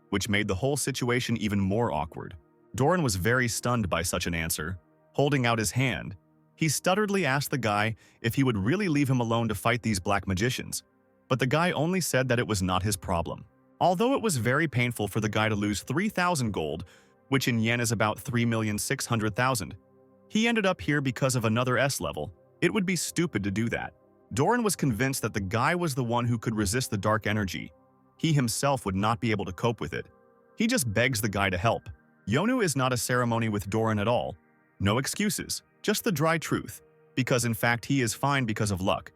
S1: which made the whole situation even more awkward. Doran was very stunned by such an answer. Holding out his hand, he stutteredly asked the guy if he would really leave him alone to fight these black magicians. But the guy only said that it was not his problem. Although it was very painful for the guy to lose 3,000 gold, which in yen is about 3,600,000, he ended up here because of another S level. It would be stupid to do that. Doran was convinced that the guy was the one who could resist the dark energy. He himself would not be able to cope with it. He just begs the guy to help. Yonu is not a ceremony with Doran at all. No excuses, just the dry truth, because in fact he is fine because of luck.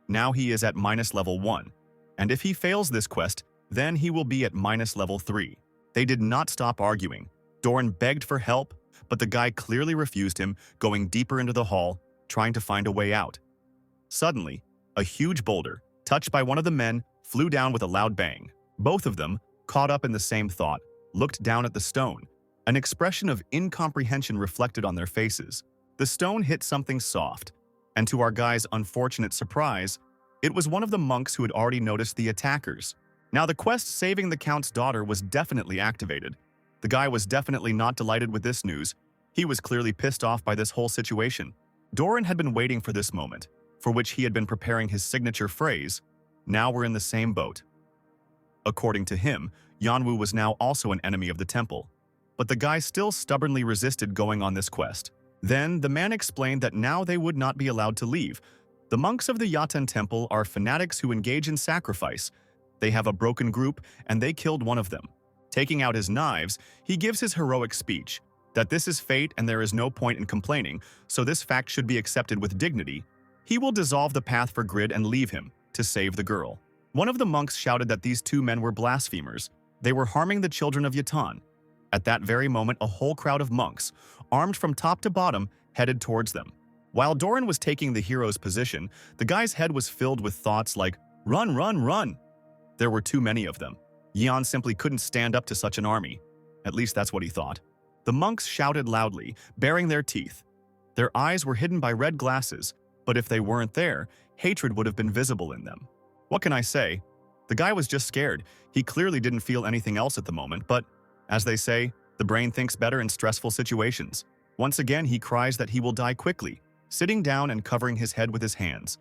S1: Now he is at minus level 1, and if he fails this quest, then he will be at minus level 3. They did not stop arguing. Doran begged for help, but the guy clearly refused him, going deeper into the hall, trying to find a way out. Suddenly, a huge boulder, touched by one of the men, flew down with a loud bang. Both of them, caught up in the same thought, looked down at the stone. An expression of incomprehension reflected on their faces. The stone hit something soft, and to our guy's unfortunate surprise, it was one of the monks who had already noticed the attackers. Now the quest saving the Count's daughter was definitely activated. The guy was definitely not delighted with this news. He was clearly pissed off by this whole situation. Doran had been waiting for this moment, for which he had been preparing his signature phrase, "Now we're in the same boat." According to him, Yanwu was now also an enemy of the temple, but the guy still stubbornly resisted going on this quest. Then, the man explained that now they would not be allowed to leave. The monks of the Yaten temple are fanatics who engage in sacrifice. They have a broken group, and they killed one of them. Taking out his knives, he gives his heroic speech, that this is fate and there is no point in complaining, so this fact should be accepted with dignity. He will dissolve the path for Grid and leave him, to save the girl. One of the monks shouted that these two men were blasphemers. They were harming the children of Yatan. At that very moment, a whole crowd of monks, armed from top to bottom, headed towards them. While Doran was taking the hero's position, the guy's head was filled with thoughts like, "Run, run, run!" There were too many of them. Yan simply couldn't stand up to such an army. At least that's what he thought. The monks shouted loudly, baring their teeth. Their eyes were hidden by red glasses, but if they weren't there, hatred would have been visible in them. What can I say? The guy was just scared. He clearly didn't feel anything else at the moment, but, as they say, the brain thinks better in stressful situations. Once again, he cries that he will die quickly, sitting down and covering his head with his hands.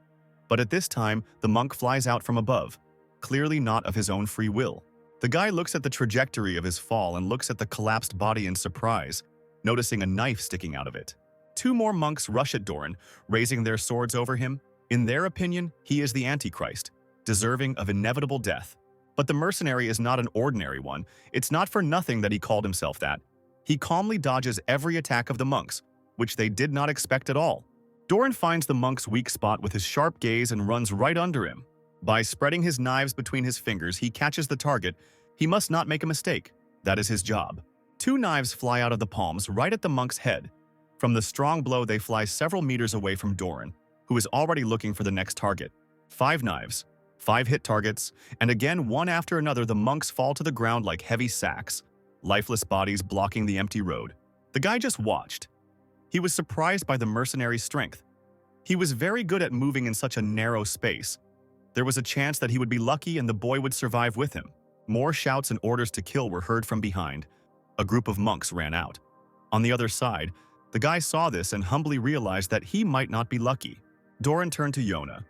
S1: But at this time, the monk flies out from above, clearly not of his own free will. The guy looks at the trajectory of his fall and looks at the collapsed body in surprise, noticing a knife sticking out of it. Two more monks rush at Doran, raising their swords over him. In their opinion, he is the Antichrist, deserving of inevitable death. But the mercenary is not an ordinary one. It's not for nothing that he called himself that. He calmly dodges every attack of the monks, which they did not expect at all. Doran finds the monk's weak spot with his sharp gaze and runs right under him. By spreading his knives between his fingers, he catches the target. He must not make a mistake. That is his job. Two knives fly out of the palms right at the monk's head. From the strong blow, they fly several meters away from Doran, who is already looking for the next target. 5 knives, 5 hit targets, and again, one after another, the monks fall to the ground like heavy sacks, lifeless bodies blocking the empty road. The guy just watched. He was surprised by the mercenary's strength. He was very good at moving in such a narrow space. There was a chance that he would be lucky and the boy would survive with him. More shouts and orders to kill were heard from behind. A group of monks ran out. On the other side, the guy saw this and humbly realized that he might not be lucky. Doran turned to Yona.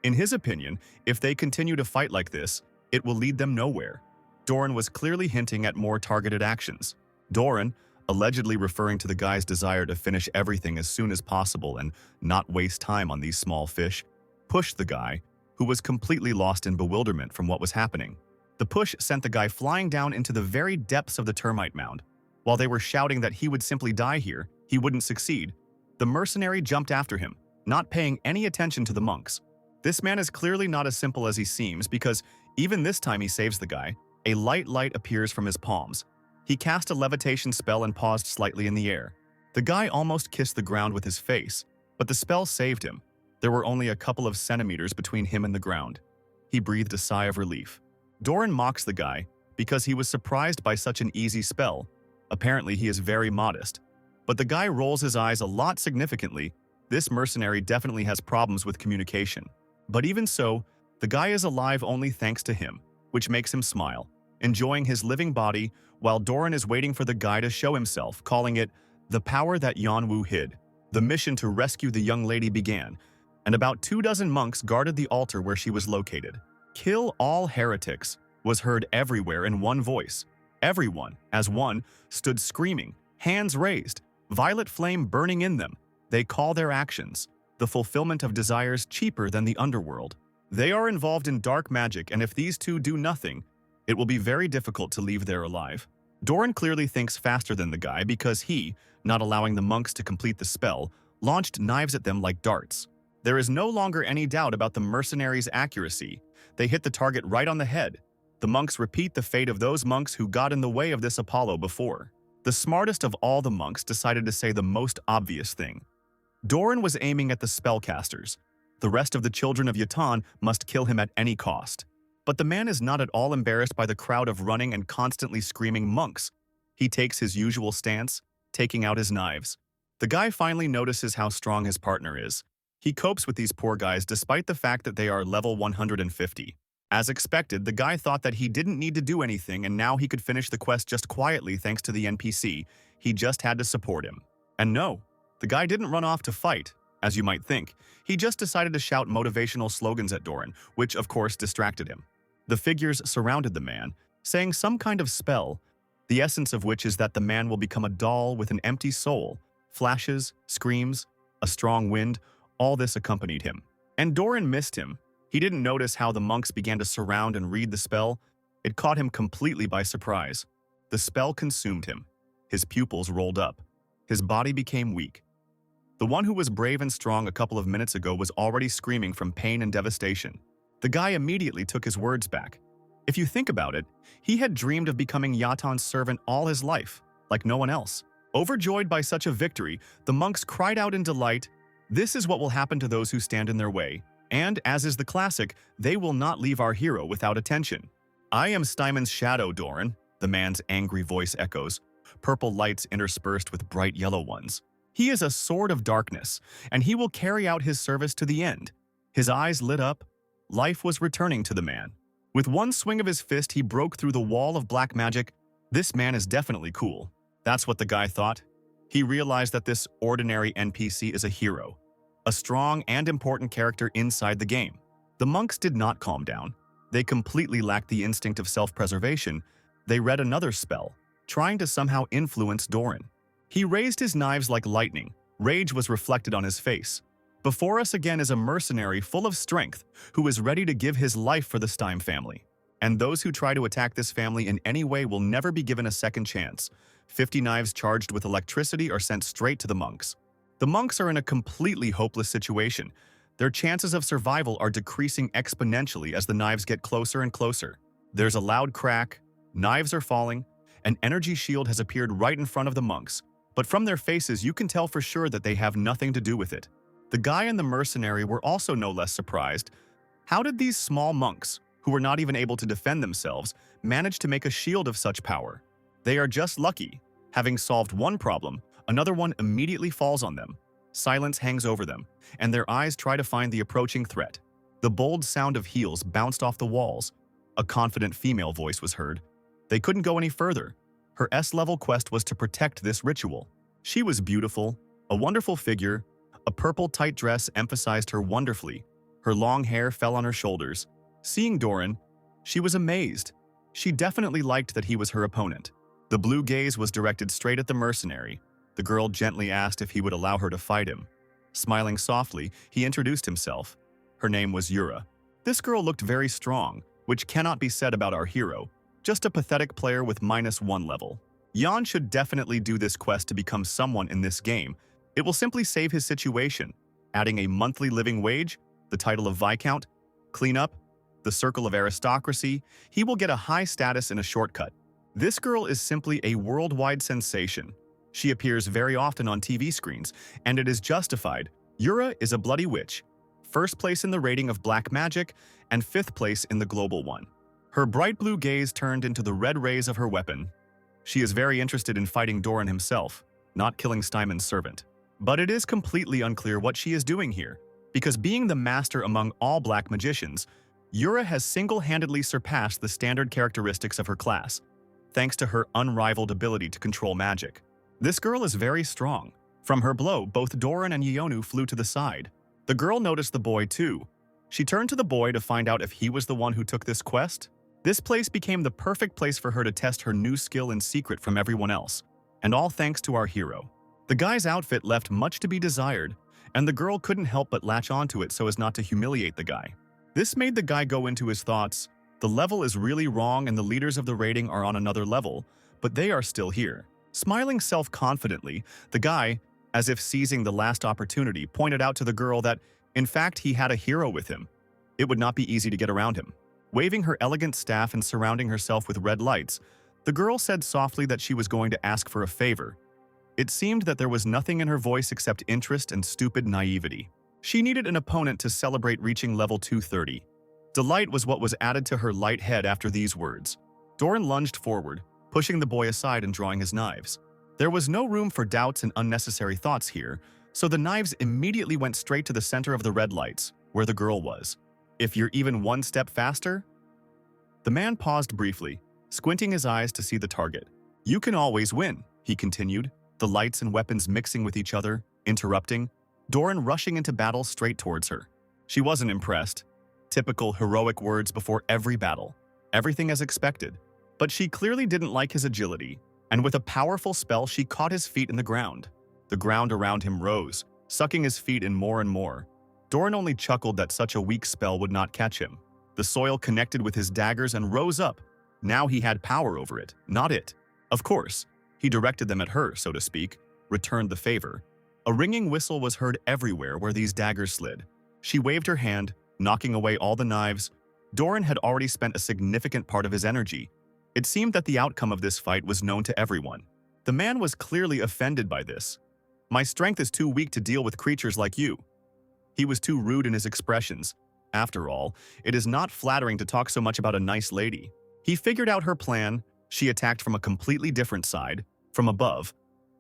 S1: In his opinion, if they continue to fight like this, it will lead them nowhere. Doran was clearly hinting at more targeted actions. Doran, allegedly referring to the guy's desire to finish everything as soon as possible and not waste time on these small fish, pushed the guy, who was completely lost in bewilderment from what was happening. The push sent the guy flying down into the very depths of the termite mound. While they were shouting that he would simply die here, he wouldn't succeed, the mercenary jumped after him, not paying any attention to the monks. This man is clearly not as simple as he seems, because even this time he saves the guy. A light appears from his palms. He cast a levitation spell and paused slightly in the air. The guy almost kissed the ground with his face, but the spell saved him. There were only a couple of centimeters between him and the ground. He breathed a sigh of relief. Doran mocks the guy because he was surprised by such an easy spell. Apparently, he is very modest. But the guy rolls his eyes a lot significantly. This mercenary definitely has problems with communication. But even so, the guy is alive only thanks to him, which makes him smile, enjoying his living body while Doran is waiting for the guy to show himself, calling it the power that Yanwu hid. The mission to rescue the young lady began, and about 24 monks guarded the altar where she was located. "Kill all heretics" was heard everywhere in one voice. Everyone, as one, stood screaming, hands raised, violet flame burning in them. They call their actions the fulfillment of desires cheaper than the underworld. They are involved in dark magic, and if these two do nothing, it will be very difficult to leave there alive. Doran clearly thinks faster than the guy because he, not allowing the monks to complete the spell, launched knives at them like darts. There is no longer any doubt about the mercenaries' accuracy. They hit the target right on the head. The monks repeat the fate of those monks who got in the way of this Apollo before. The smartest of all the monks decided to say the most obvious thing. Doran was aiming at the spellcasters. The rest of the children of Yatan must kill him at any cost. But the man is not at all embarrassed by the crowd of running and constantly screaming monks. He takes his usual stance, taking out his knives. The guy finally notices how strong his partner is. He copes with these poor guys despite the fact that they are level 150. As expected, the guy thought that he didn't need to do anything and now he could finish the quest just quietly thanks to the NPC. He just had to support him. And no, the guy didn't run off to fight, as you might think. He just decided to shout motivational slogans at Doran, which of course distracted him. The figures surrounded the man, saying some kind of spell, the essence of which is that the man will become a doll with an empty soul. Flashes, screams, a strong wind, all this accompanied him. And Doran missed him. He didn't notice how the monks began to surround and read the spell. It caught him completely by surprise. The spell consumed him. His pupils rolled up. His body became weak. The one who was brave and strong a couple of minutes ago was already screaming from pain and devastation. The guy immediately took his words back. If you think about it, he had dreamed of becoming Yatan's servant all his life, like no one else. Overjoyed by such a victory, the monks cried out in delight, "This is what will happen to those who stand in their way. And, as is the classic, they will not leave our hero without attention." "I am Steinman's shadow, Doran," the man's angry voice echoes, purple lights interspersed with bright yellow ones. "He is a sword of darkness, and he will carry out his service to the end." His eyes lit up. Life was returning to the man. With one swing of his fist, he broke through the wall of black magic. This man is definitely cool. That's what the guy thought. He realized that this ordinary NPC is a hero, a strong and important character inside the game. The monks did not calm down. They completely lacked the instinct of self-preservation. They read another spell, trying to somehow influence Doran. He raised his knives like lightning. Rage was reflected on his face. Before us again is a mercenary full of strength who is ready to give his life for the Stein family. And those who try to attack this family in any way will never be given a second chance. 50 knives charged with electricity are sent straight to the monks. The monks are in a completely hopeless situation. Their chances of survival are decreasing exponentially as the knives get closer and closer. There's a loud crack, knives are falling, an energy shield has appeared right in front of the monks. But from their faces, you can tell for sure that they have nothing to do with it. The guy and the mercenary were also no less surprised. How did these small monks, who were not even able to defend themselves, manage to make a shield of such power? They are just lucky. Having solved one problem, another one immediately falls on them. Silence hangs over them, and their eyes try to find the approaching threat. The bold sound of heels bounced off the walls. A confident female voice was heard. They couldn't go any further. Her S-level quest was to protect this ritual. She was beautiful, a wonderful figure. A purple tight dress emphasized her wonderfully. Her long hair fell on her shoulders. Seeing Doran, she was amazed. She definitely liked that he was her opponent. The blue gaze was directed straight at the mercenary. The girl gently asked if he would allow her to fight him. Smiling softly, he introduced himself. Her name was Yura. This girl looked very strong, which cannot be said about our hero. Just a pathetic player with -1 level. Jan should definitely do this quest to become someone in this game. It will simply save his situation, adding a monthly living wage, the title of Viscount, cleanup, the circle of aristocracy. He will get a high status in a shortcut. This girl is simply a worldwide sensation. She appears very often on TV screens, and it is justified. Yura is a bloody witch, first place in the rating of black magic, and 5th place in the global one. Her bright blue gaze turned into the red rays of her weapon. She is very interested in fighting Doran himself, not killing Steinman's servant. But it is completely unclear what she is doing here, because being the master among all black magicians, Yura has single-handedly surpassed the standard characteristics of her class, thanks to her unrivaled ability to control magic. This girl is very strong. From her blow, both Doran and Yahello flew to the side. The girl noticed the boy too. She turned to the boy to find out if he was the one who took this quest. This place became the perfect place for her to test her new skill in secret from everyone else, and all thanks to our hero. The guy's outfit left much to be desired, and the girl couldn't help but latch onto it so as not to humiliate the guy. This made the guy go into his thoughts. The level is really wrong and the leaders of the rating are on another level, but they are still here. Smiling self-confidently, the guy, as if seizing the last opportunity, pointed out to the girl that, in fact, he had a hero with him. It would not be easy to get around him. Waving her elegant staff and surrounding herself with red lights, the girl said softly that she was going to ask for a favor. It seemed that there was nothing in her voice except interest and stupid naivety. She needed an opponent to celebrate reaching level 230. Delight was what was added to her light head after these words. Doran lunged forward, pushing the boy aside and drawing his knives. There was no room for doubts and unnecessary thoughts here, so the knives immediately went straight to the center of the red lights, where the girl was. If you're even one step faster, The man paused briefly, squinting his eyes to see the target. "You can always win," he continued, the lights and weapons mixing with each other, interrupting, Doran rushing into battle straight towards her. She wasn't impressed. Typical heroic words before every battle. Everything as expected. But she clearly didn't like his agility, and with a powerful spell she caught his feet in the ground. The ground around him rose, sucking his feet in more and more. Doran only chuckled that such a weak spell would not catch him. The soil connected with his daggers and rose up. Now he had power over it, not it. Of course, he directed them at her, so to speak, returned the favor. A ringing whistle was heard everywhere where these daggers slid. She waved her hand, knocking away all the knives. Doran had already spent a significant part of his energy. It seemed that the outcome of this fight was known to everyone. The man was clearly offended by this. "My strength is too weak to deal with creatures like you." He was too rude in his expressions. After all, it is not flattering to talk so much about a nice lady. He figured out her plan. She attacked from a completely different side, from above.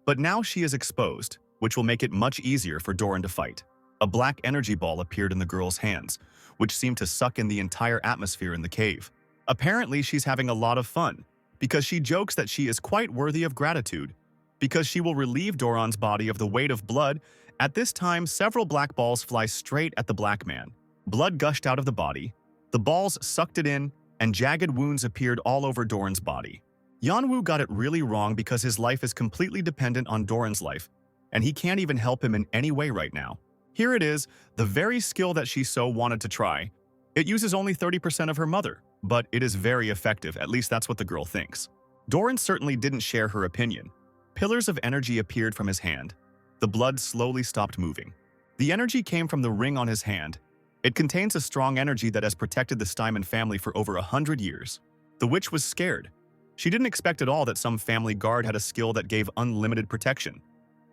S1: But now she is exposed, which will make it much easier for Doran to fight. A black energy ball appeared in the girl's hands, which seemed to suck in the entire atmosphere in the cave. Apparently, she's having a lot of fun, because she jokes that she is quite worthy of gratitude, because she will relieve Doran's body of the weight of blood. At this time, several black balls fly straight at the black man. Blood gushed out of the body. The balls sucked it in, and jagged wounds appeared all over Doran's body. Yanwu got it really wrong because his life is completely dependent on Doran's life, and he can't even help him in any way right now. Here it is, the very skill that she so wanted to try. It uses only 30% of her mother, but it is very effective, at least that's what the girl thinks. Doran certainly didn't share her opinion. Pillars of energy appeared from his hand. The blood slowly stopped moving. The energy came from the ring on his hand. It contains a strong energy that has protected the Steinman family for over 100 years. The witch was scared. She didn't expect at all that some family guard had a skill that gave unlimited protection.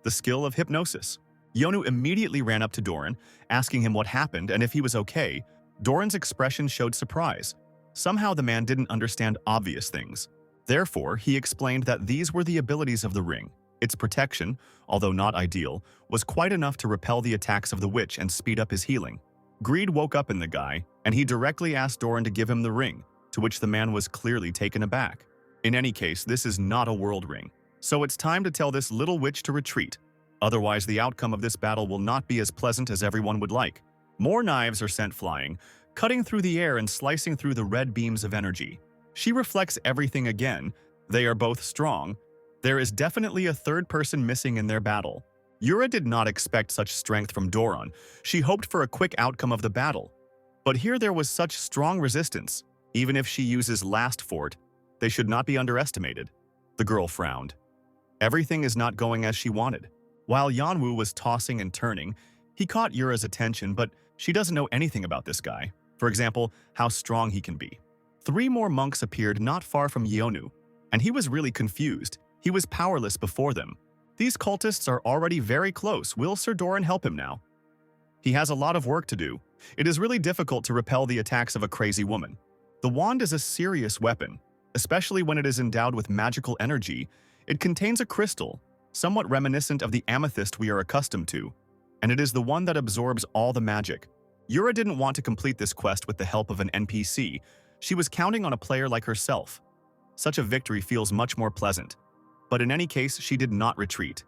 S1: The skill of hypnosis. Yonu immediately ran up to Doran, asking him what happened and if he was okay. Doran's expression showed surprise. Somehow the man didn't understand obvious things. Therefore, he explained that these were the abilities of the ring. Its protection, although not ideal, was quite enough to repel the attacks of the witch and speed up his healing. Greed woke up in the guy, and he directly asked Doran to give him the ring, to which the man was clearly taken aback. In any case, this is not a world ring, so it's time to tell this little witch to retreat. Otherwise, the outcome of this battle will not be as pleasant as everyone would like. More knives are sent flying, cutting through the air and slicing through the red beams of energy. She reflects everything again. They are both strong. There is definitely a third person missing in their battle. Yura did not expect such strength from Doran. She hoped for a quick outcome of the battle. But here there was such strong resistance. Even if she uses last fort, they should not be underestimated. The girl frowned. Everything is not going as she wanted. While Yanwu was tossing and turning, he caught Yura's attention, but she doesn't know anything about this guy. For example, how strong he can be. 3 more monks appeared not far from Yonu, and he was really confused. He was powerless before them. These cultists are already very close. Will Sir Doran help him now? He has a lot of work to do. It is really difficult to repel the attacks of a crazy woman. The wand is a serious weapon, especially when it is endowed with magical energy. It contains a crystal, somewhat reminiscent of the amethyst we are accustomed to, and it is the one that absorbs all the magic. Yura didn't want to complete this quest with the help of an NPC. She was counting on a player like herself. Such a victory feels much more pleasant. But in any case, she did not retreat.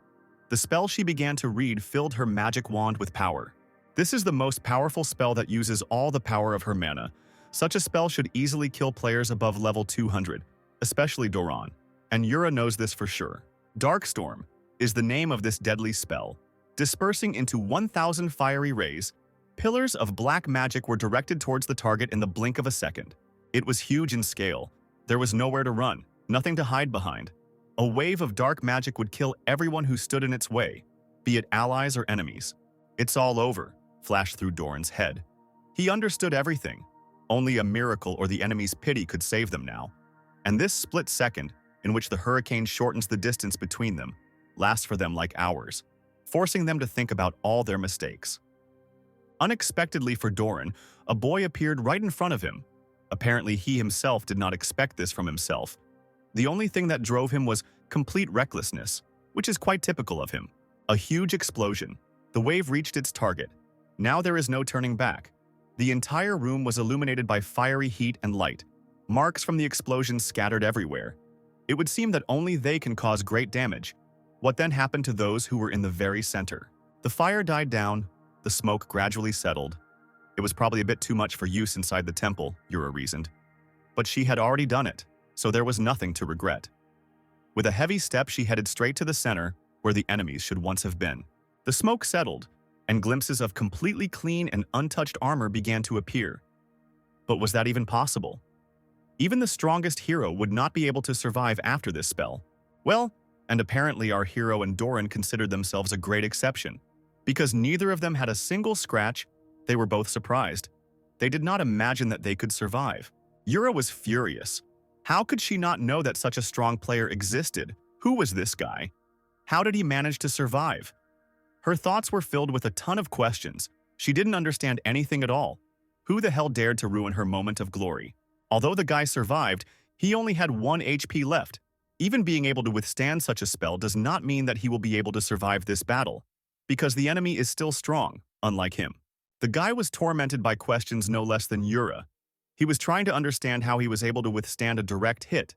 S1: The spell she began to read filled her magic wand with power. This is the most powerful spell that uses all the power of her mana. Such a spell should easily kill players above level 200, especially Doran. And Yura knows this for sure. Darkstorm is the name of this deadly spell. Dispersing into 1,000 fiery rays, pillars of black magic were directed towards the target in the blink of a second. It was huge in scale. There was nowhere to run, nothing to hide behind. A wave of dark magic would kill everyone who stood in its way, be it allies or enemies. "It's all over," flashed through Doran's head. He understood everything. Only a miracle or the enemy's pity could save them now. And this split second, in which the hurricane shortens the distance between them, lasts for them like hours, forcing them to think about all their mistakes. Unexpectedly for Doran, a boy appeared right in front of him. Apparently, he himself did not expect this from himself. The only thing that drove him was complete recklessness, which is quite typical of him. A huge explosion. The wave reached its target. Now there is no turning back. The entire room was illuminated by fiery heat and light. marks from the explosion scattered everywhere. It would seem that only they can cause great damage. What then happened to those who were in the very center? The fire died down, the smoke gradually settled. It was probably a bit too much for use inside the temple, Yura reasoned. But she had already done it, so there was nothing to regret. With a heavy step, she headed straight to the center, where the enemies should once have been. The smoke settled, and glimpses of completely clean and untouched armor began to appear. But was that even possible? Even the strongest hero would not be able to survive after this spell. Well, and apparently our hero and Doran considered themselves a great exception. Because neither of them had a single scratch, they were both surprised. They did not imagine that they could survive. Yura was furious. How could she not know that such a strong player existed? Who was this guy? How did he manage to survive? Her thoughts were filled with a ton of questions. She didn't understand anything at all. Who the hell dared to ruin her moment of glory? Although the guy survived, he only had 1 HP left. Even being able to withstand such a spell does not mean that he will be able to survive this battle, because the enemy is still strong, unlike him. The guy was tormented by questions no less than Yura. He was trying to understand how he was able to withstand a direct hit,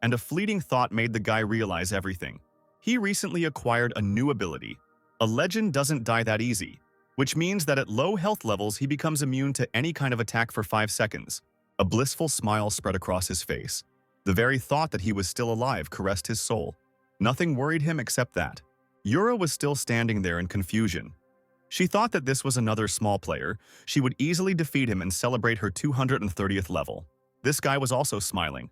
S1: and a fleeting thought made the guy realize everything. He recently acquired a new ability. A legend doesn't die that easy, which means that at low health levels he becomes immune to any kind of attack for 5 seconds. A blissful smile spread across his face. The very thought that he was still alive caressed his soul. Nothing worried him except that. Yura was still standing there in confusion. She thought that this was another small player. She would easily defeat him and celebrate her 230th level. This guy was also smiling.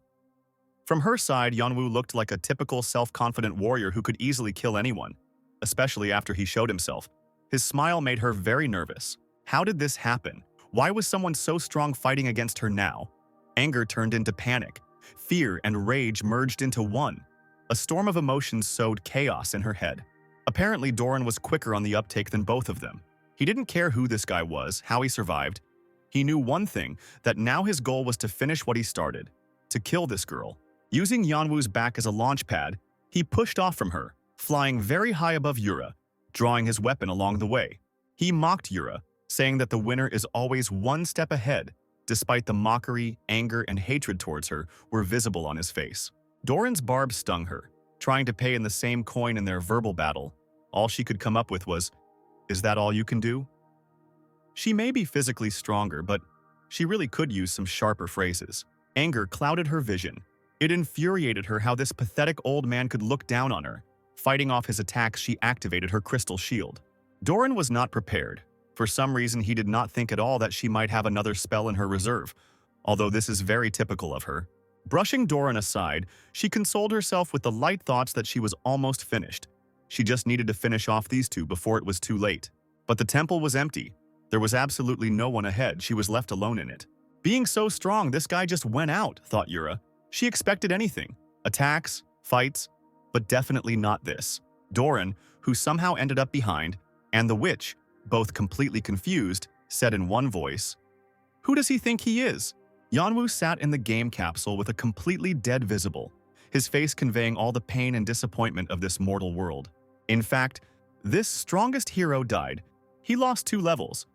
S1: From her side, Yanwu looked like a typical self-confident warrior who could easily kill anyone, especially after he showed himself. His smile made her very nervous. How did this happen? Why was someone so strong fighting against her now? Anger turned into panic. Fear and rage merged into one. A storm of emotions sowed chaos in her head. Apparently, Doran was quicker on the uptake than both of them. He didn't care who this guy was, how he survived. He knew one thing, that now his goal was to finish what he started, to kill this girl. Using Yanwu's back as a launch pad, he pushed off from her, flying very high above Yura, drawing his weapon along the way. He mocked Yura, saying that the winner is always one step ahead, despite the mockery, anger, and hatred towards her were visible on his face. Doran's barb stung her, trying to pay in the same coin in their verbal battle. All she could come up with was, "Is that all you can do?" She may be physically stronger, but she really could use some sharper phrases. Anger clouded her vision. It infuriated her how this pathetic old man could look down on her. Fighting off his attacks, she activated her crystal shield. Doran was not prepared. For some reason, he did not think at all that she might have another spell in her reserve, although this is very typical of her. Brushing Doran aside, she consoled herself with the light thoughts that she was almost finished. She just needed to finish off these two before it was too late. But the temple was empty. There was absolutely no one ahead. She was left alone in it. Being so strong, this guy just went out, thought Yura. She expected anything. Attacks, fights, but definitely not this. Doran, who somehow ended up behind, and the witch, both completely confused, said in one voice, "Who does he think he is?" Yanwu sat in the game capsule with a completely dead visible, his face conveying all the pain and disappointment of this mortal world. In fact, this strongest hero died. He lost 2 levels.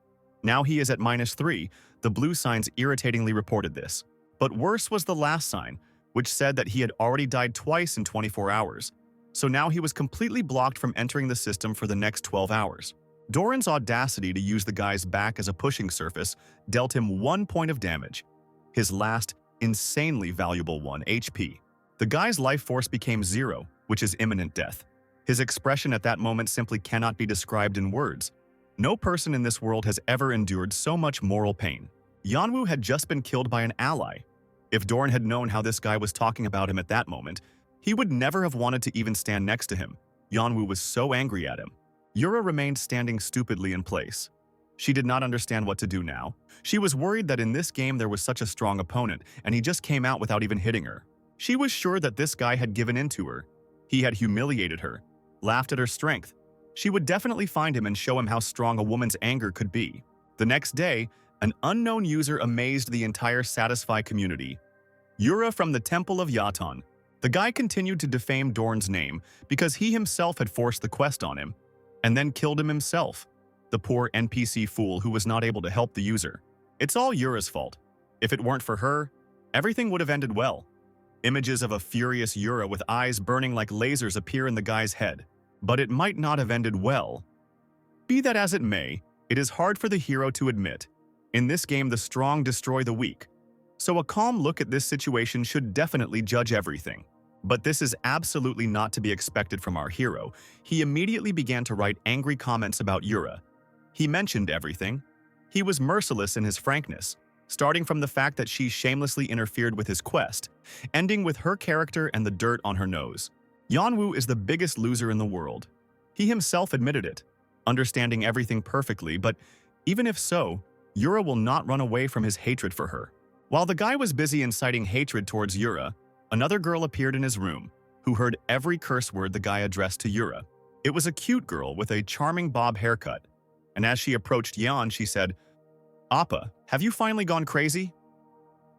S1: Now he is at -3. The blue signs irritatingly reported this. But worse was the last sign, which said that he had already died twice in 24 hours. So now he was completely blocked from entering the system for the next 12 hours. Doran's audacity to use the guy's back as a pushing surface dealt him 1 point of damage. His last, insanely valuable 1 HP. The guy's life force became 0, which is imminent death. His expression at that moment simply cannot be described in words. No person in this world has ever endured so much moral pain. Yanwu had just been killed by an ally. If Doran had known how this guy was talking about him at that moment, he would never have wanted to even stand next to him. Yanwu was so angry at him. Yura remained standing stupidly in place. She did not understand what to do now. She was worried that in this game there was such a strong opponent, and he just came out without even hitting her. She was sure that this guy had given in to her. He had humiliated her, laughed at her strength. She would definitely find him and show him how strong a woman's anger could be. The next day, an unknown user amazed the entire Satisfy community. Yura from the Temple of Yaton. The guy continued to defame Doran's name because he himself had forced the quest on him, and then killed him himself. The poor NPC fool who was not able to help the user. It's all Yura's fault. If it weren't for her, everything would have ended well. Images of a furious Yura with eyes burning like lasers appear in the guy's head. But it might not have ended well. Be that as it may, it is hard for the hero to admit. In this game, the strong destroy the weak. So a calm look at this situation should definitely judge everything. But this is absolutely not to be expected from our hero. He immediately began to write angry comments about Yura. He mentioned everything. He was merciless in his frankness, starting from the fact that she shamelessly interfered with his quest, ending with her character and the dirt on her nose. Yanwu is the biggest loser in the world. He himself admitted it, understanding everything perfectly, but even if so, Yura will not run away from his hatred for her. While the guy was busy inciting hatred towards Yura, another girl appeared in his room, who heard every curse word the guy addressed to Yura. It was a cute girl with a charming bob haircut, and as she approached Yan, she said, "Appa, have you finally gone crazy?"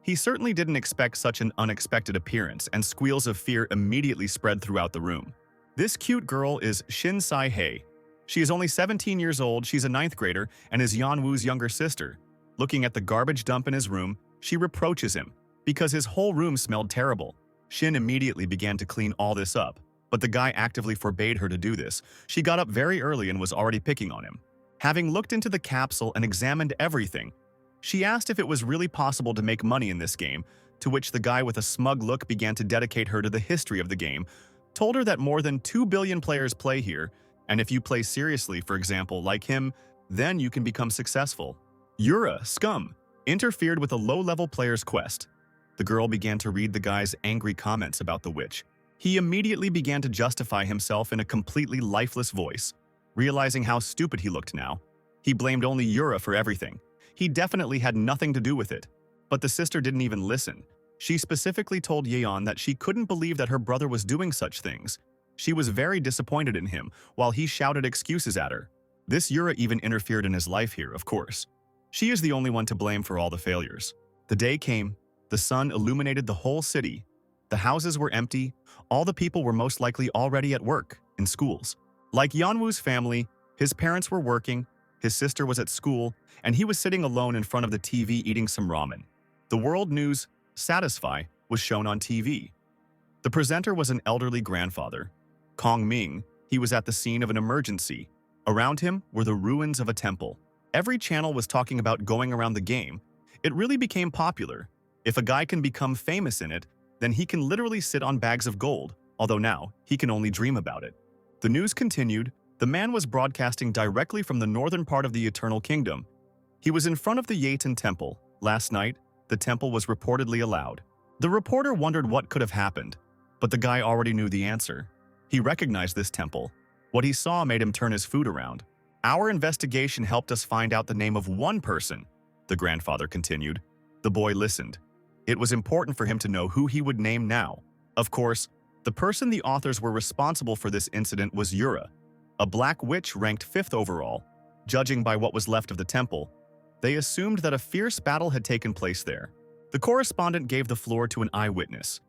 S1: He certainly didn't expect such an unexpected appearance, and squeals of fear immediately spread throughout the room. This cute girl is Shin Sai-hei. She is only 17 years old, she's a 9th grader, and is Yanwu's younger sister. Looking at the garbage dump in his room, she reproaches him, because his whole room smelled terrible. Shin immediately began to clean all this up, but the guy actively forbade her to do this. She got up very early and was already picking on him. Having looked into the capsule and examined everything, she asked if it was really possible to make money in this game, to which the guy with a smug look began to dedicate her to the history of the game, told her that more than 2 billion players play here, and if you play seriously, for example, like him, then you can become successful. Yura, scum, interfered with a low-level player's quest. The girl began to read the guy's angry comments about the witch. He immediately began to justify himself in a completely lifeless voice. Realizing how stupid he looked now, he blamed only Yura for everything. He definitely had nothing to do with it. But the sister didn't even listen. She specifically told Yeon that she couldn't believe that her brother was doing such things. She was very disappointed in him, while he shouted excuses at her. This Yura even interfered in his life here, of course. She is the only one to blame for all the failures. The day came, the sun illuminated the whole city. The houses were empty, all the people were most likely already at work, in schools. Like Yanwu's family, his parents were working, his sister was at school, and he was sitting alone in front of the TV eating some ramen. The world news, Satisfy, was shown on TV. The presenter was an elderly grandfather. Kong Ming, he was at the scene of an emergency. Around him were the ruins of a temple. Every channel was talking about going around the game. It really became popular. If a guy can become famous in it, then he can literally sit on bags of gold, although now he can only dream about it. The news continued. The man was broadcasting directly from the northern part of the Eternal Kingdom. He was in front of the Yaten Temple. Last night, the temple was reportedly allowed. The reporter wondered what could have happened, but the guy already knew the answer. He recognized this temple. What he saw made him turn his food around. Our investigation helped us find out the name of one person, the grandfather continued. The boy listened. It was important for him to know who he would name now. Of course, the person the authors were responsible for this incident was Yura, a black witch ranked 5th overall. Judging by what was left of the temple, they assumed that a fierce battle had taken place there. The correspondent gave the floor to an eyewitness.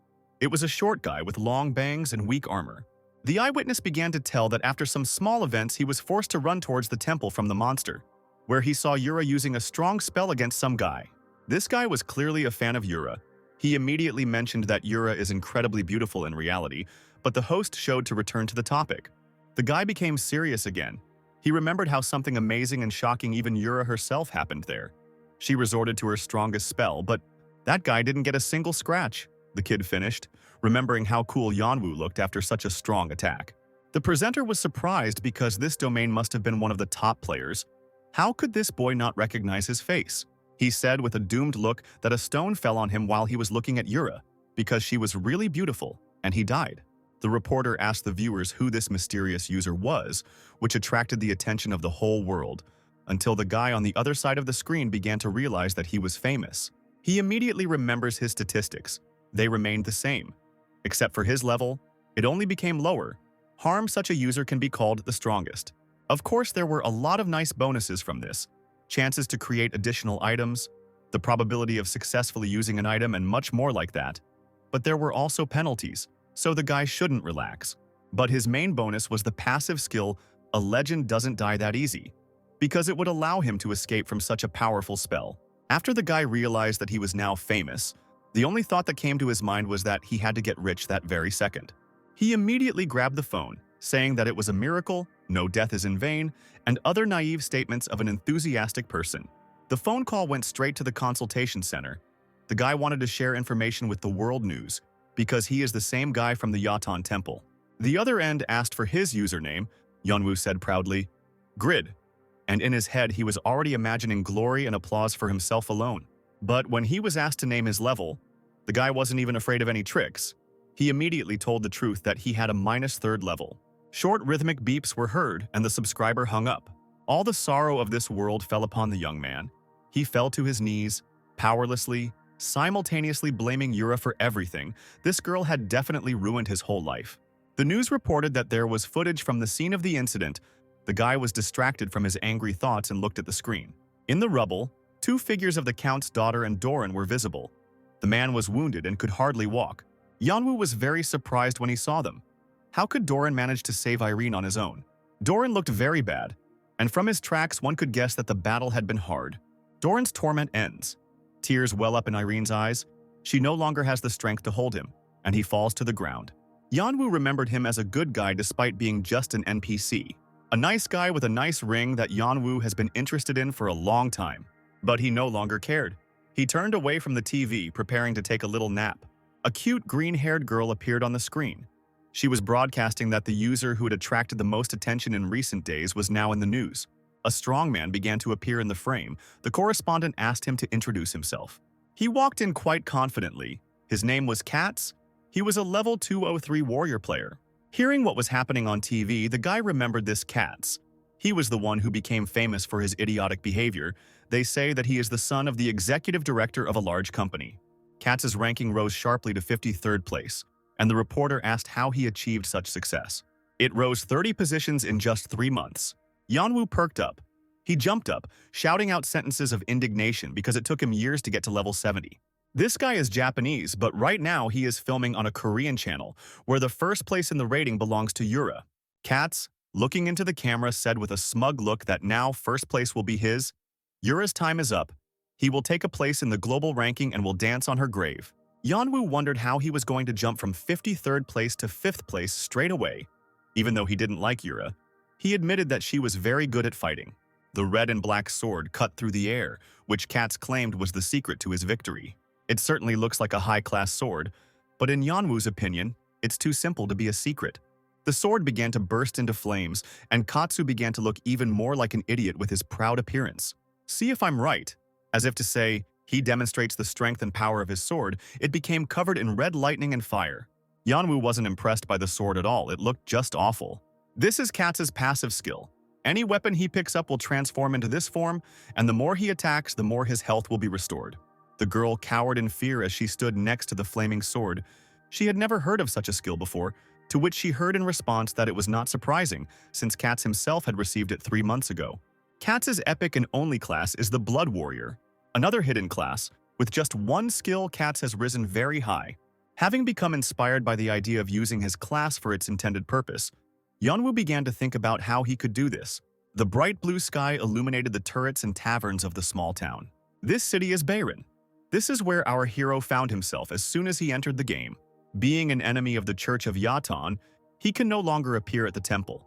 S1: It was a short guy with long bangs and weak armor. The eyewitness began to tell that after some small events, he was forced to run towards the temple from the monster, where he saw Yura using a strong spell against some guy. This guy was clearly a fan of Yura. He immediately mentioned that Yura is incredibly beautiful in reality, but the host showed to return to the topic. The guy became serious again. He remembered how something amazing and shocking even Yura herself happened there. She resorted to her strongest spell, but that guy didn't get a single scratch, the kid finished, remembering how cool Yanwu looked after such a strong attack. The presenter was surprised because this domain must have been one of the top players. How could this boy not recognize his face? He said with a doomed look that a stone fell on him while he was looking at Yura, because she was really beautiful, and he died. The reporter asked the viewers who this mysterious user was, which attracted the attention of the whole world, until the guy on the other side of the screen began to realize that he was famous. He immediately remembers his statistics. They remained the same. Except for his level, it only became lower. Harm such a user can be called the strongest. Of course, there were a lot of nice bonuses from this. Chances to create additional items, the probability of successfully using an item, and much more like that. But there were also penalties, so the guy shouldn't relax. But his main bonus was the passive skill, A Legend Doesn't Die That Easy, because it would allow him to escape from such a powerful spell. After the guy realized that he was now famous, The only thought that came to his mind was that he had to get rich that very second. He immediately grabbed the phone, saying that it was a miracle, no death is in vain, and other naive statements of an enthusiastic person. The phone call went straight to the consultation center. The guy wanted to share information with the world news, because he is the same guy from the Yaton Temple. The other end asked for his username. Yeonwoo said proudly, "Grid," and in his head he was already imagining glory and applause for himself alone. But when he was asked to name his level, the guy wasn't even afraid of any tricks. He immediately told the truth that he had a -3rd level. Short rhythmic beeps were heard and the subscriber hung up. All the sorrow of this world fell upon the young man. He fell to his knees, powerlessly, simultaneously blaming Yura for everything. This girl had definitely ruined his whole life. The news reported that there was footage from the scene of the incident. The guy was distracted from his angry thoughts and looked at the screen. In the rubble, 2 figures of the Count's daughter and Doran were visible. The man was wounded and could hardly walk. Yeonwoo was very surprised when he saw them. How could Doran manage to save Irene on his own? Doran looked very bad, and from his tracks one could guess that the battle had been hard. Doran's torment ends. Tears well up in Irene's eyes. She no longer has the strength to hold him, and he falls to the ground. Yeonwoo remembered him as a good guy despite being just an NPC. A nice guy with a nice ring that Yeonwoo has been interested in for a long time. But he no longer cared. He turned away from the TV, preparing to take a little nap. A cute green-haired girl appeared on the screen. She was broadcasting that the user who had attracted the most attention in recent days was now in the news. A strong man began to appear in the frame. The correspondent asked him to introduce himself. He walked in quite confidently. His name was Katz. He was a level 203 warrior player. Hearing what was happening on TV, the guy remembered this Katz. He was the one who became famous for his idiotic behavior. They say that he is the son of the executive director of a large company. Katz's ranking rose sharply to 53rd place, and the reporter asked how he achieved such success. It rose 30 positions in just 3 months. Yeonwoo perked up. He jumped up, shouting out sentences of indignation because it took him years to get to level 70. This guy is Japanese, but right now he is filming on a Korean channel, where the first place in the rating belongs to Yura. Katz, looking into the camera, said with a smug look that now first place will be his. Yura's time is up. He will take a place in the global ranking and will dance on her grave. Yeonwoo wondered how he was going to jump from 53rd place to 5th place straight away. Even though he didn't like Yura, he admitted that she was very good at fighting. The red and black sword cut through the air, which Katz claimed was the secret to his victory. It certainly looks like a high-class sword, but in Yeonwoo's opinion, it's too simple to be a secret. The sword began to burst into flames, and Katsu began to look even more like an idiot with his proud appearance. See if I'm right. As if to say, he demonstrates the strength and power of his sword, it became covered in red lightning and fire. Yeonwoo wasn't impressed by the sword at all. It looked just awful. This is Katz's passive skill. Any weapon he picks up will transform into this form, and the more he attacks, the more his health will be restored. The girl cowered in fear as she stood next to the flaming sword. She had never heard of such a skill before, to which she heard in response that it was not surprising, since Katz himself had received it 3 months ago. Katz's epic and only class is the Blood Warrior, another hidden class. With just one skill, Katz has risen very high. Having become inspired by the idea of using his class for its intended purpose, Yeonwoo began to think about how he could do this. The bright blue sky illuminated the turrets and taverns of the small town. This city is Bayron. This is where our hero found himself as soon as he entered the game. Being an enemy of the Church of Yaton, he can no longer appear at the temple.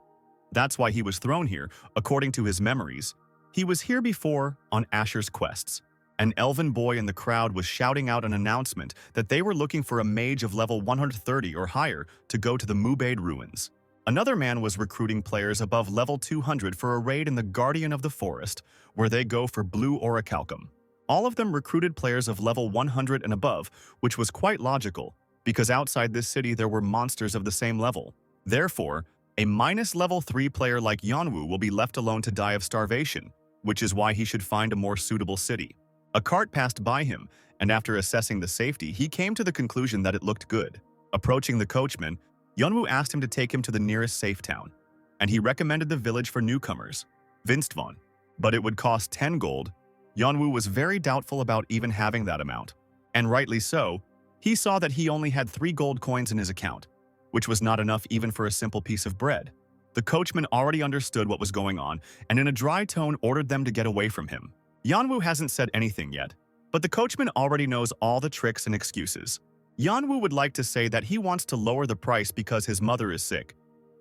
S1: That's why he was thrown here, according to his memories. He was here before, on Asher's quests. An elven boy in the crowd was shouting out an announcement that they were looking for a mage of level 130 or higher to go to the Mubaid ruins. Another man was recruiting players above level 200 for a raid in the Guardian of the Forest, where they go for blue orichalcum. All of them recruited players of level 100 and above, which was quite logical, because outside this city there were monsters of the same level. Therefore, a -level 3 player like Yeonwoo will be left alone to die of starvation, which is why he should find a more suitable city. A cart passed by him, and after assessing the safety, he came to the conclusion that it looked good. Approaching the coachman, Yeonwoo asked him to take him to the nearest safe town, and he recommended the village for newcomers, Vinstvon, but it would cost 10 gold. Yeonwoo was very doubtful about even having that amount, and rightly so. He saw that he only had 3 gold coins in his account, which was not enough even for a simple piece of bread. The coachman already understood what was going on, and in a dry tone ordered them to get away from him. Yeonwoo hasn't said anything yet. But the coachman already knows all the tricks and excuses. Yanwoo would like to say that he wants to lower the price because his mother is sick,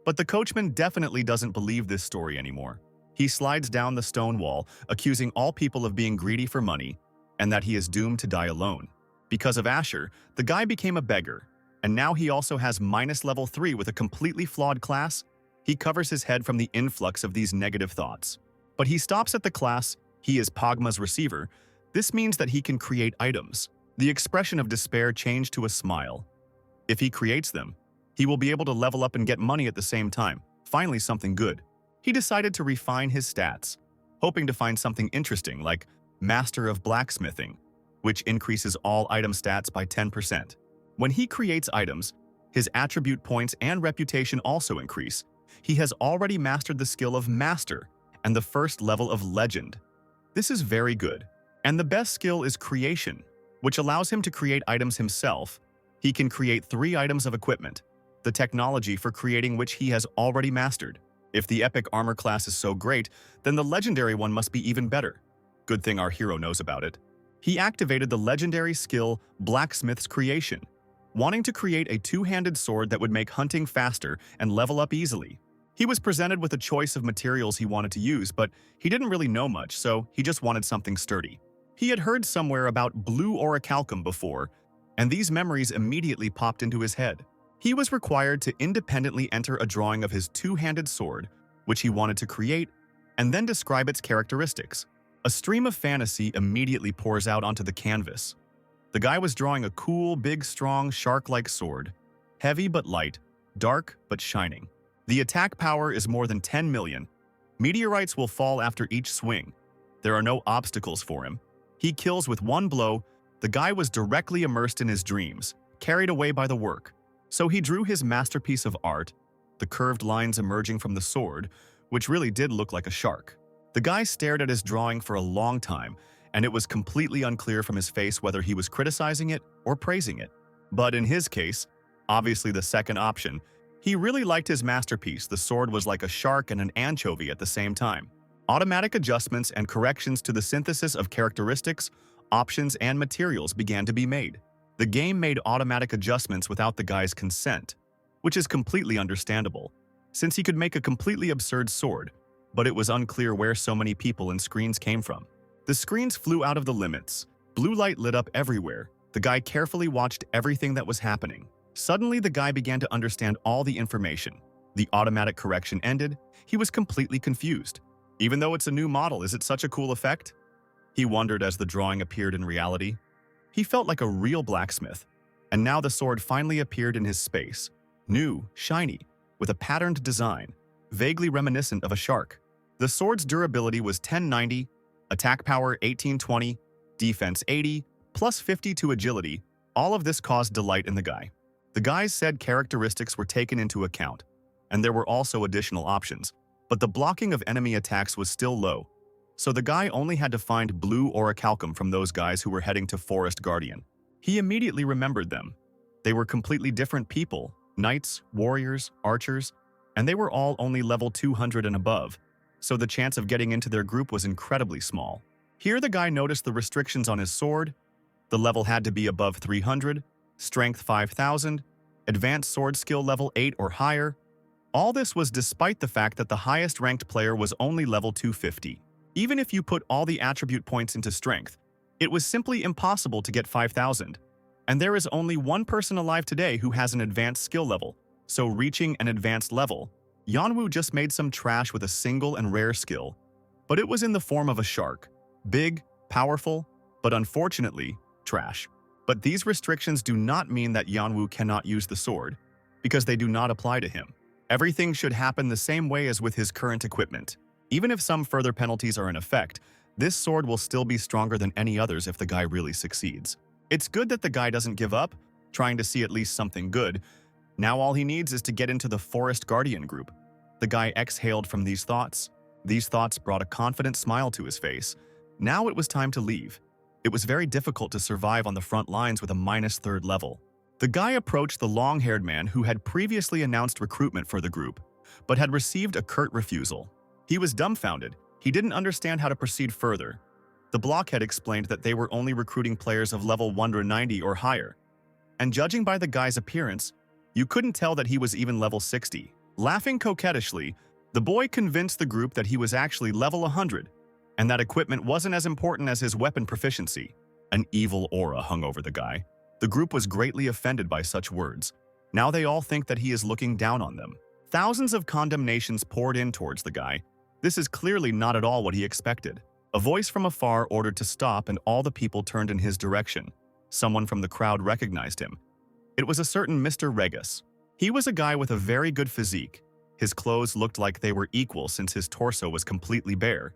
S1: but the coachman definitely doesn't believe this story anymore. He slides down the stone wall, accusing all people of being greedy for money, and that he is doomed to die alone. Because of Asher, the guy became a beggar, and now he also has minus level 3 with a completely flawed class. He covers his head from the influx of these negative thoughts. But he stops at the class. He is Pagma's receiver. This means that he can create items. The expression of despair changed to a smile. If he creates them, he will be able to level up and get money at the same time. Finally, something good. He decided to refine his stats, hoping to find something interesting like Master of Blacksmithing, which increases all item stats by 10%. When he creates items, his attribute points and reputation also increase. He has already mastered the skill of Master and the first level of Legend. This is very good. And the best skill is Creation, which allows him to create items himself. He can create 3 items of equipment, the technology for creating which he has already mastered. If the epic armor class is so great, then the legendary one must be even better. Good thing our hero knows about it. He activated the legendary skill Blacksmith's Creation, wanting to create a 2-handed sword that would make hunting faster and level up easily. He was presented with a choice of materials he wanted to use, but he didn't really know much, so he just wanted something sturdy. He had heard somewhere about blue orichalcum before, and these memories immediately popped into his head. He was required to independently enter a drawing of his 2-handed sword, which he wanted to create, and then describe its characteristics. A stream of fantasy immediately pours out onto the canvas. The guy was drawing a cool, big, strong, shark-like sword. Heavy but light, dark but shining. The attack power is more than 10 million. Meteorites will fall after each swing. There are no obstacles for him. He kills with one blow. The guy was directly immersed in his dreams, carried away by the work. So he drew his masterpiece of art, the curved lines emerging from the sword, which really did look like a shark. The guy stared at his drawing for a long time, and it was completely unclear from his face whether he was criticizing it or praising it. But in his case, obviously the second option, he really liked his masterpiece. The sword was like a shark and an anchovy at the same time. Automatic adjustments and corrections to the synthesis of characteristics, options, and materials began to be made. The game made automatic adjustments without the guy's consent, which is completely understandable, since he could make a completely absurd sword, but it was unclear where so many people and screens came from. The screens flew out of the limits. Blue light lit up everywhere. The guy carefully watched everything that was happening. Suddenly, the guy began to understand all the information. The automatic correction ended. He was completely confused. Even though it's a new model, is it such a cool effect? He wondered as the drawing appeared in reality. He felt like a real blacksmith. And now the sword finally appeared in his space. New, shiny, with a patterned design, vaguely reminiscent of a shark. The sword's durability was 1090, attack power 1820, defense 80, plus 50 to agility. All of this caused delight in the guy. The guy's said characteristics were taken into account, and there were also additional options. But the blocking of enemy attacks was still low, so the guy only had to find blue orichalcum from those guys who were heading to Forest Guardian. He immediately remembered them. They were completely different people, knights, warriors, archers, and they were all only level 200 and above, so the chance of getting into their group was incredibly small. Here the guy noticed the restrictions on his sword. The level had to be above 300, strength 5000, advanced sword skill level 8 or higher. All this was despite the fact that the highest ranked player was only level 250. Even if you put all the attribute points into strength, it was simply impossible to get 5000. And there is only one person alive today who has an advanced skill level, so reaching an advanced level, Yanwoo just made some trash with a single and rare skill. But it was in the form of a shark. Big, powerful, but unfortunately, trash. But these restrictions do not mean that Yanwoo cannot use the sword, because they do not apply to him. Everything should happen the same way as with his current equipment. Even if some further penalties are in effect, this sword will still be stronger than any others if the guy really succeeds. It's good that the guy doesn't give up, trying to see at least something good. Now all he needs is to get into the Forest Guardian group. The guy exhaled from these thoughts. These thoughts brought a confident smile to his face. Now it was time to leave. It was very difficult to survive on the front lines with a minus 3rd level. The guy approached the long-haired man who had previously announced recruitment for the group, but had received a curt refusal. He was dumbfounded. He didn't understand how to proceed further. The blockhead explained that they were only recruiting players of level 190 or higher. And judging by the guy's appearance, you couldn't tell that he was even level 60. Laughing coquettishly, the boy convinced the group that he was actually level 100, and that equipment wasn't as important as his weapon proficiency. An evil aura hung over the guy. The group was greatly offended by such words. Now they all think that he is looking down on them. Thousands of condemnations poured in towards the guy. This is clearly not at all what he expected. A voice from afar ordered to stop, and all the people turned in his direction. Someone from the crowd recognized him. It was a certain Mr. Regus. He was a guy with a very good physique. His clothes looked like they were equal since his torso was completely bare.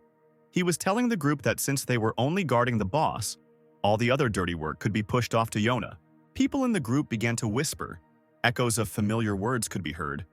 S1: He was telling the group that since they were only guarding the boss, all the other dirty work could be pushed off to Yona. People in the group began to whisper. Echoes of familiar words could be heard.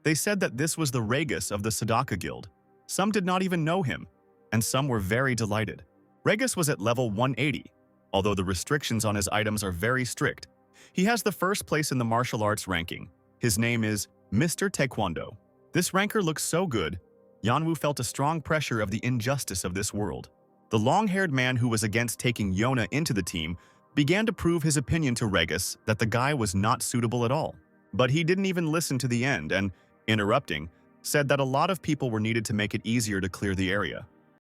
S1: They said that this was the Regus of the Sadaka Guild. Some did not even know him, and some were very delighted. Regus was at level 180. Although the restrictions on his items are very strict, he has the first place in the martial arts ranking. His name is Mr. Taekwondo. This ranker looks so good, Yanwu felt a strong pressure of the injustice of this world. The long-haired man who was against taking Yona into the team began to prove his opinion to Regus that the guy was not suitable at all. But he didn't even listen to the end and, interrupting, said that a lot of people were needed to make it easier to clear the area.